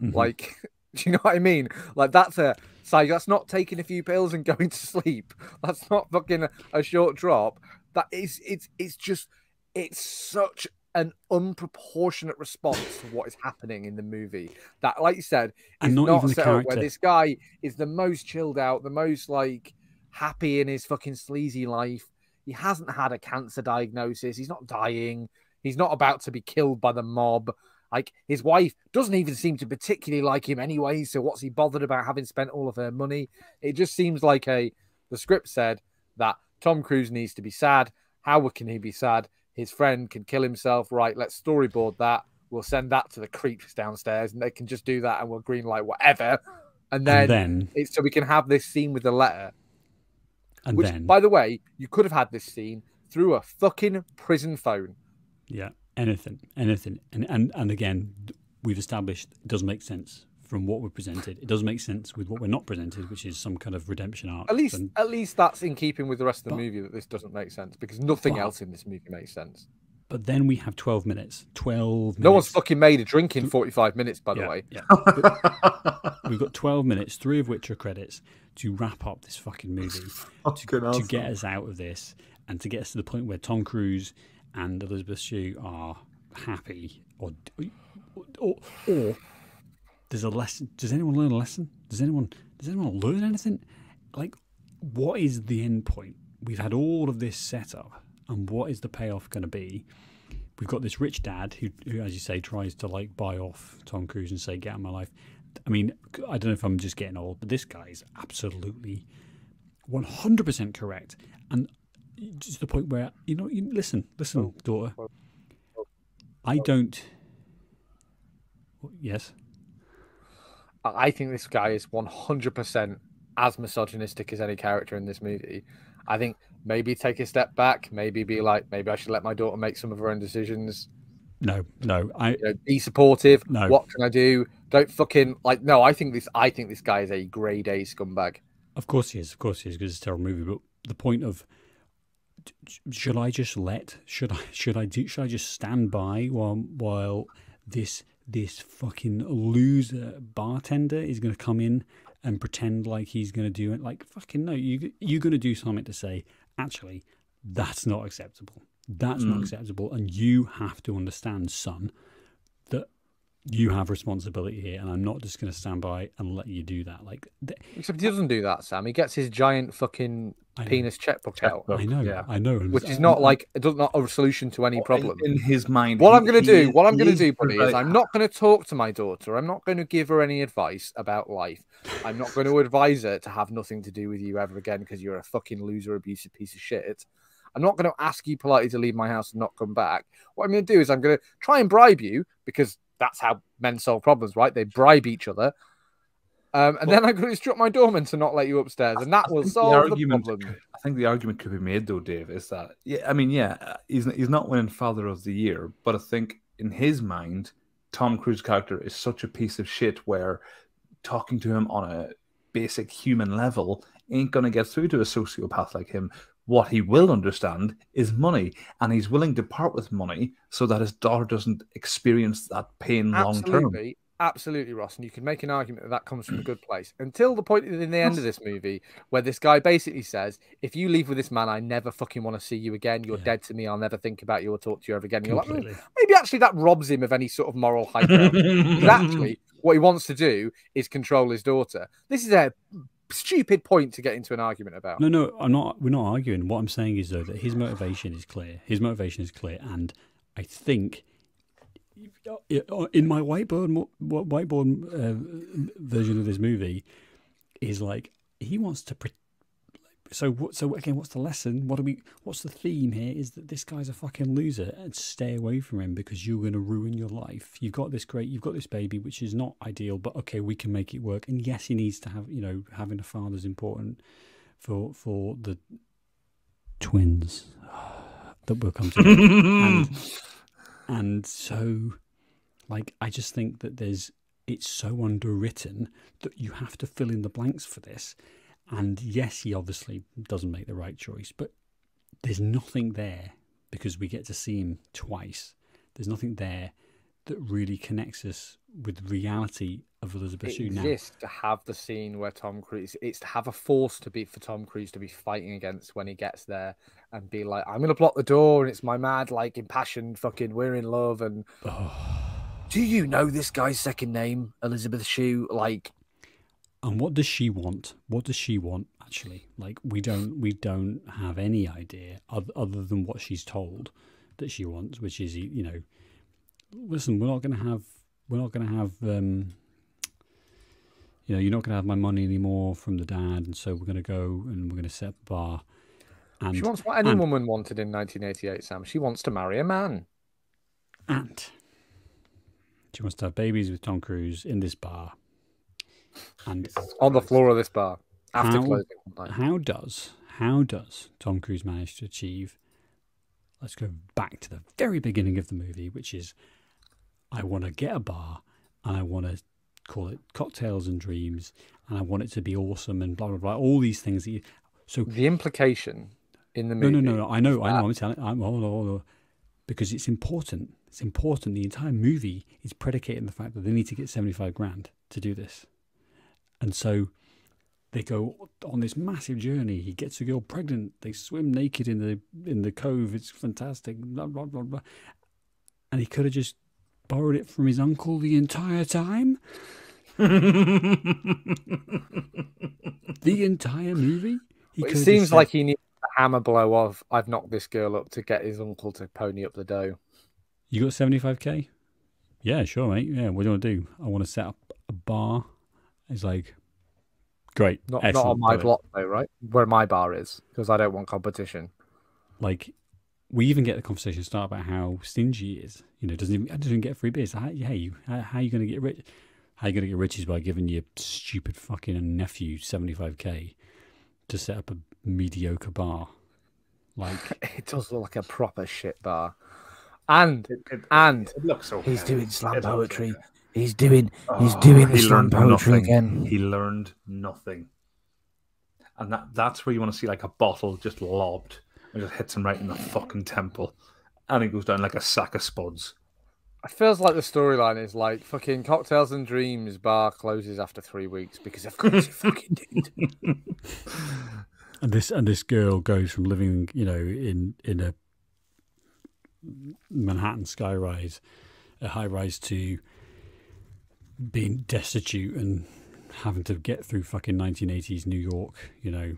Mm-hmm. Like, do you know what I mean? Like, that's not taking a few pills and going to sleep. That's not fucking a short drop. It's such an unproportionate response to what is happening in the movie. That, like you said, is not set up where this guy is the most chilled out, the most like happy in his fucking sleazy life. He hasn't had a cancer diagnosis. He's not dying. He's not about to be killed by the mob. Like, his wife doesn't even seem to particularly like him anyway. So what's he bothered about having spent all of her money? It just seems like the script said that Tom Cruise needs to be sad. How can he be sad? His friend can kill himself. Right, let's storyboard that. We'll send that to the creeps downstairs and they can just do that and we'll greenlight whatever. And then so we can have this scene with the letter. By the way, you could have had this scene through a fucking prison phone. Yeah, anything. And again, we've established it does make sense from what we're presented. It does make sense with what we're not presented, which is some kind of redemption arc. At least that's in keeping with the rest of the movie, that this doesn't make sense, because nothing else in this movie makes sense. But then we have 12 minutes. 12 minutes. No one's fucking made a drink in 45 minutes, by the way. Yeah. We've got 12 minutes, 3 of which are credits, to wrap up this fucking movie, to get us out of this, and to get us to the point where Tom Cruise and Elizabeth Shue are happy, or there's a lesson. Does anyone learn a lesson? Does anyone learn anything? Like, what is the end point? We've had all of this set up, And what is the payoff going to be? We've got this rich dad who, as you say, tries to like buy off Tom Cruise and say, "Get out of my life." I mean, I don't know if I'm just getting old, but this guy is absolutely 100% correct, and to the point where listen, daughter. I don't. Yes. I think this guy is 100% as misogynistic as any character in this movie. I think maybe take a step back, maybe be like, maybe I should let my daughter make some of her own decisions. No, be supportive. No. What can I do? Don't fucking like. No, I think this guy is a grade A scumbag. Of course he is, because it's a terrible movie. But the point of, should I just stand by while this fucking loser bartender is going to come in and pretend like he's going to do it? Like, fucking no, you're going to do something to say, actually, that's not acceptable. That's not acceptable. And you have to understand, son, that you have responsibility here, and I'm not just going to stand by and let you do that. Like, except he doesn't do that, Sam. He gets his giant fucking penis checkbook out. I know, yeah. I know. Which is not like, it's not a solution to any problem. In his mind, what I'm going to do, buddy, is I'm not going to talk to my daughter. I'm not going to give her any advice about life. I'm not going to advise her to have nothing to do with you ever again because you're a fucking loser, abusive piece of shit. I'm not going to ask you politely to leave my house and not come back. What I'm going to do is I'm going to try and bribe you, because that's how men solve problems, right? They bribe each other. And then I'm going to instruct my doorman to not let you upstairs, and that will solve the problem. I think the argument could be made, though, Dave, is that, he's not winning Father of the Year, but I think in his mind, Tom Cruise's character is such a piece of shit where talking to him on a basic human level ain't going to get through to a sociopath like him. What he will understand is money, and he's willing to part with money so that his daughter doesn't experience that pain long term. Absolutely, Ross. And you can make an argument that comes from a good place. Until the point in the end of this movie where this guy basically says, if you leave with this man, I never fucking want to see you again. You're dead to me. I'll never think about you or talk to you ever again. And you're like, maybe actually that robs him of any sort of moral high ground. Because actually, what he wants to do is control his daughter. This is a stupid point to get into an argument about. No, I'm not. We're not arguing. What I'm saying is, though, that his motivation is clear. And I think in my whiteboard version of this movie is like he wants to. So again, what's the lesson? What's the theme here? Is that this guy's a fucking loser, and stay away from him because you're going to ruin your life. You've got this baby, which is not ideal, but okay, we can make it work. And yes, he needs to have, having a father's important for the twins that will come to. and so, like, I just think that it's so underwritten that you have to fill in the blanks for this. And yes, he obviously doesn't make the right choice, but there's nothing there because we get to see him twice. There's nothing there that really connects us with the reality of Elizabeth Shue now. It's to have the scene where Tom Cruise, it's to have a force for Tom Cruise to be fighting against when he gets there and be like, I'm going to block the door and it's my mad, like, impassioned fucking we're in love. And do you know this guy's second name, Elizabeth Shue? Like, and what does she want? What does she want, actually? Like, we don't have any idea other than what she's told that she wants, which is, listen, you're not going to have, you're not going to have my money anymore from the dad, and so we're going to go and we're going to set up a bar. And she wants what any woman wanted in 1988, Sam. She wants to marry a man. And she wants to have babies with Tom Cruise in this bar. And on the floor of this bar after closing. How does Tom Cruise manage to achieve? Let's go back to the very beginning of the movie, which is, I want to get a bar and I want to call it Cocktails and Dreams, and I want it to be awesome and blah blah blah. All these things. So the implication in the movie. No. I know. I'm telling. Because it's important. It's important. The entire movie is predicated on the fact that they need to get 75 grand to do this. And so they go on this massive journey. He gets a girl pregnant. They swim naked in the cove. It's fantastic. Blah, blah, blah, blah. And he could have just borrowed it from his uncle the entire time. The entire movie. It seems like he needs hammer blow of I've knocked this girl up to get his uncle to pony up the dough. You got 75k? Yeah, sure, mate. Yeah, what do you want to do? I want to set up a bar. It's like, great. Not on my block though, right? Where my bar is, because I don't want competition. Like, we even get the conversation start about how stingy he is. You know, doesn't even get free beers. How are you going to get rich? How are you going to get rich is by giving your stupid fucking nephew 75k to set up a mediocre bar. Like, it does look like a proper shit bar. And it looks so he's bad. doing slam poetry. So he's doing the slam poetry nothing. again. He learned nothing. And that's where you want to see like a bottle just lobbed and just hits him right in the fucking temple. And he goes down like a sack of spuds. It feels like the storyline is like fucking Cocktails and Dreams bar closes after 3 weeks because of course it fucking did. And this girl goes from living, you know, in a Manhattan skyrise, a high rise, to being destitute and having to get through fucking 1980s New York, you know.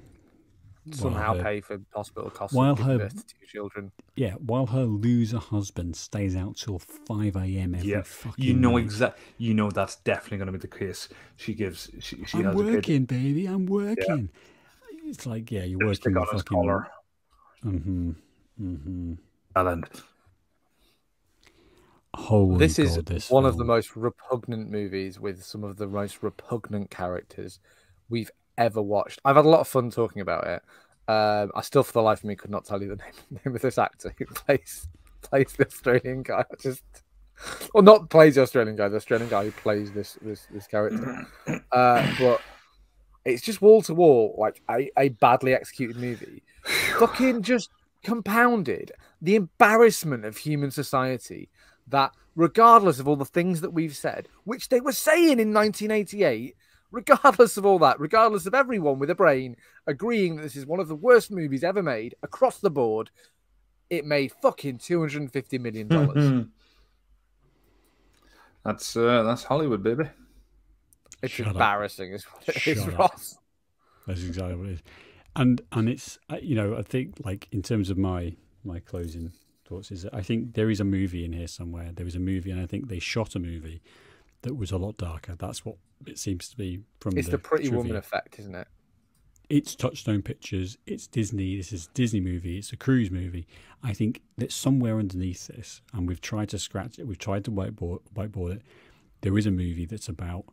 Somehow pay for hospital costs while and give her birth to 2 children. Yeah, while her loser husband stays out till 5 a.m. every fucking you know night. You know that's definitely going to be the case. She I'm has working, baby. I'm working. Yeah. It's like, yeah, you're working on his collar. Talent. Holy this God, is this one film. of the most repugnant movies with some of the most repugnant characters we've ever watched. I've had a lot of fun talking about it. I still, for the life of me, could not tell you the name of this actor who plays the Australian guy. Not plays the Australian guy who plays this character. But it's just wall to wall, like a badly executed movie. Fucking just compounded the embarrassment of human society that, regardless of all the things that we've said, which they were saying in 1988, regardless of all that, regardless of everyone with a brain agreeing that this is one of the worst movies ever made across the board, it made fucking $250 million. That's Hollywood, baby. It's Shut embarrassing, is what it is, Shut up. Ross. That's exactly what it is. And it's, you know, I think, like, in terms of my closing thoughts, is that I think there is a movie in here somewhere. There was a movie, and I think they shot a movie that was a lot darker. That's what it seems to be from It's the Pretty trivia. Woman effect, isn't it? It's Touchstone Pictures. It's Disney. This is a Disney movie. It's a cruise movie. I think that somewhere underneath this, and we've tried to scratch it, we've tried to whiteboard it, there is a movie that's about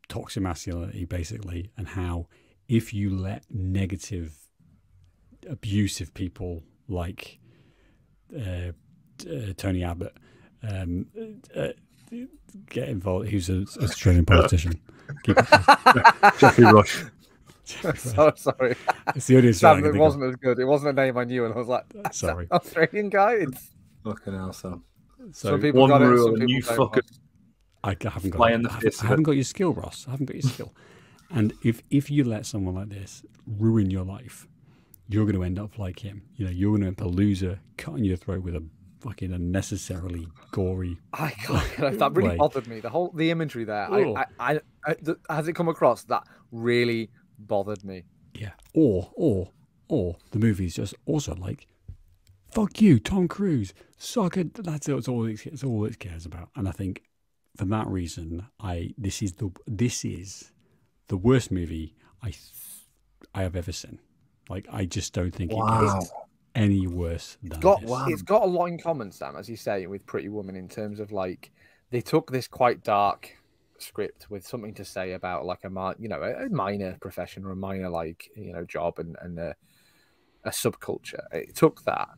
toxic masculinity, basically, and how if you let negative, abusive people like Tony Abbott get involved, who's an Australian politician. Jeffrey Rush. Sorry. It's the audience. Sam, it wasn't as good. It wasn't a name I knew, and I was like, that's sorry. an Australian guy. It's... Fucking hell, Sam. So some people one got rule, it, some and you people don't. fucking I haven't got. fly in the face I of haven't it. got your skill, Ross. I haven't got your skill. And if you let someone like this ruin your life, you're going to end up like him. You know, you're going to end up a loser, cutting your throat with a fucking unnecessarily gory. That really way. bothered me. The imagery there. Has it come across? That really bothered me. Yeah. Or the movie's just also like, fuck you, Tom Cruise, suck it. That's it. It's all it cares about. And I think for that reason, this is the worst movie I have ever seen. Like, I just don't think it gets any worse than this. It's got a lot in common, Sam, as you say, with Pretty Woman, in terms of, like, they took this quite dark script with something to say about, like, a minor profession or a minor, like, you know, job and a subculture. It took that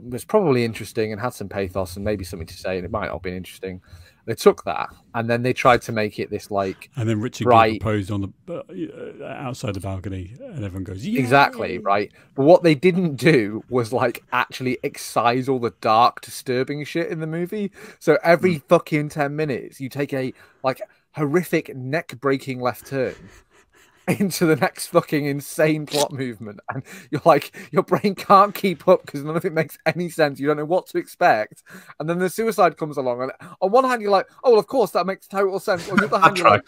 was probably interesting and had some pathos and maybe something to say, and it might not have been interesting. They took that and then they tried to make it this, like, and then Richard bright... proposed on the outside the balcony, and everyone goes, yeah. Exactly, right? But what they didn't do was, like, actually excise all the dark, disturbing shit in the movie. So every fucking 10 minutes, you take a, like, horrific neck-breaking left turn into the next fucking insane plot movement, and you're like, your brain can't keep up because none of it makes any sense. You don't know what to expect, and then the suicide comes along, and on one hand you're like, oh, well, of course that makes total sense. On the other hand, you're like,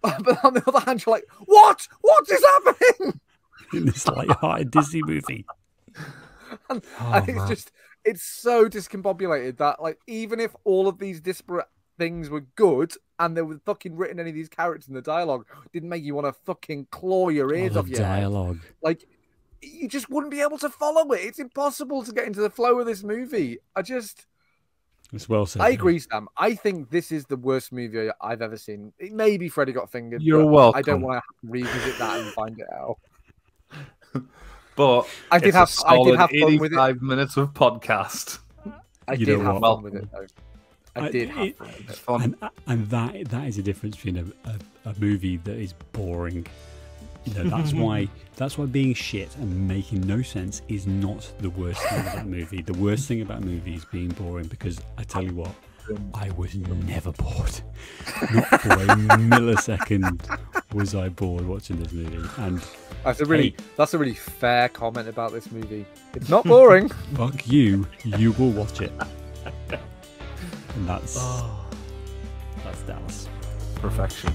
but on the other hand, you're like, what is happening? in this light-hearted Disney movie. And it's so discombobulated that, like, even if all of these disparate things were good and they were fucking written, any of these characters in the dialogue didn't make you want to fucking claw your ears off your dialogue. head. Like, you just wouldn't be able to follow it. It's impossible to get into the flow of this movie. It's well said. I agree, Sam. I think this is the worst movie I've ever seen. Maybe Freddy Got Fingered. You're welcome. I don't want to revisit that and find it out. But I did have fun with it. 85 minutes of podcast. I did have fun with it, though. I did have fun with it. It's fun. And that is the difference between a movie that is boring. You know, that's why being shit and making no sense is not the worst thing about a movie. The worst thing about a movie is being boring, because I tell you what, I was never bored. Not for a millisecond was I bored watching this movie. And that's a really fair comment about this movie. It's not boring. Fuck you. You will watch it. And that's Dallas. Perfection.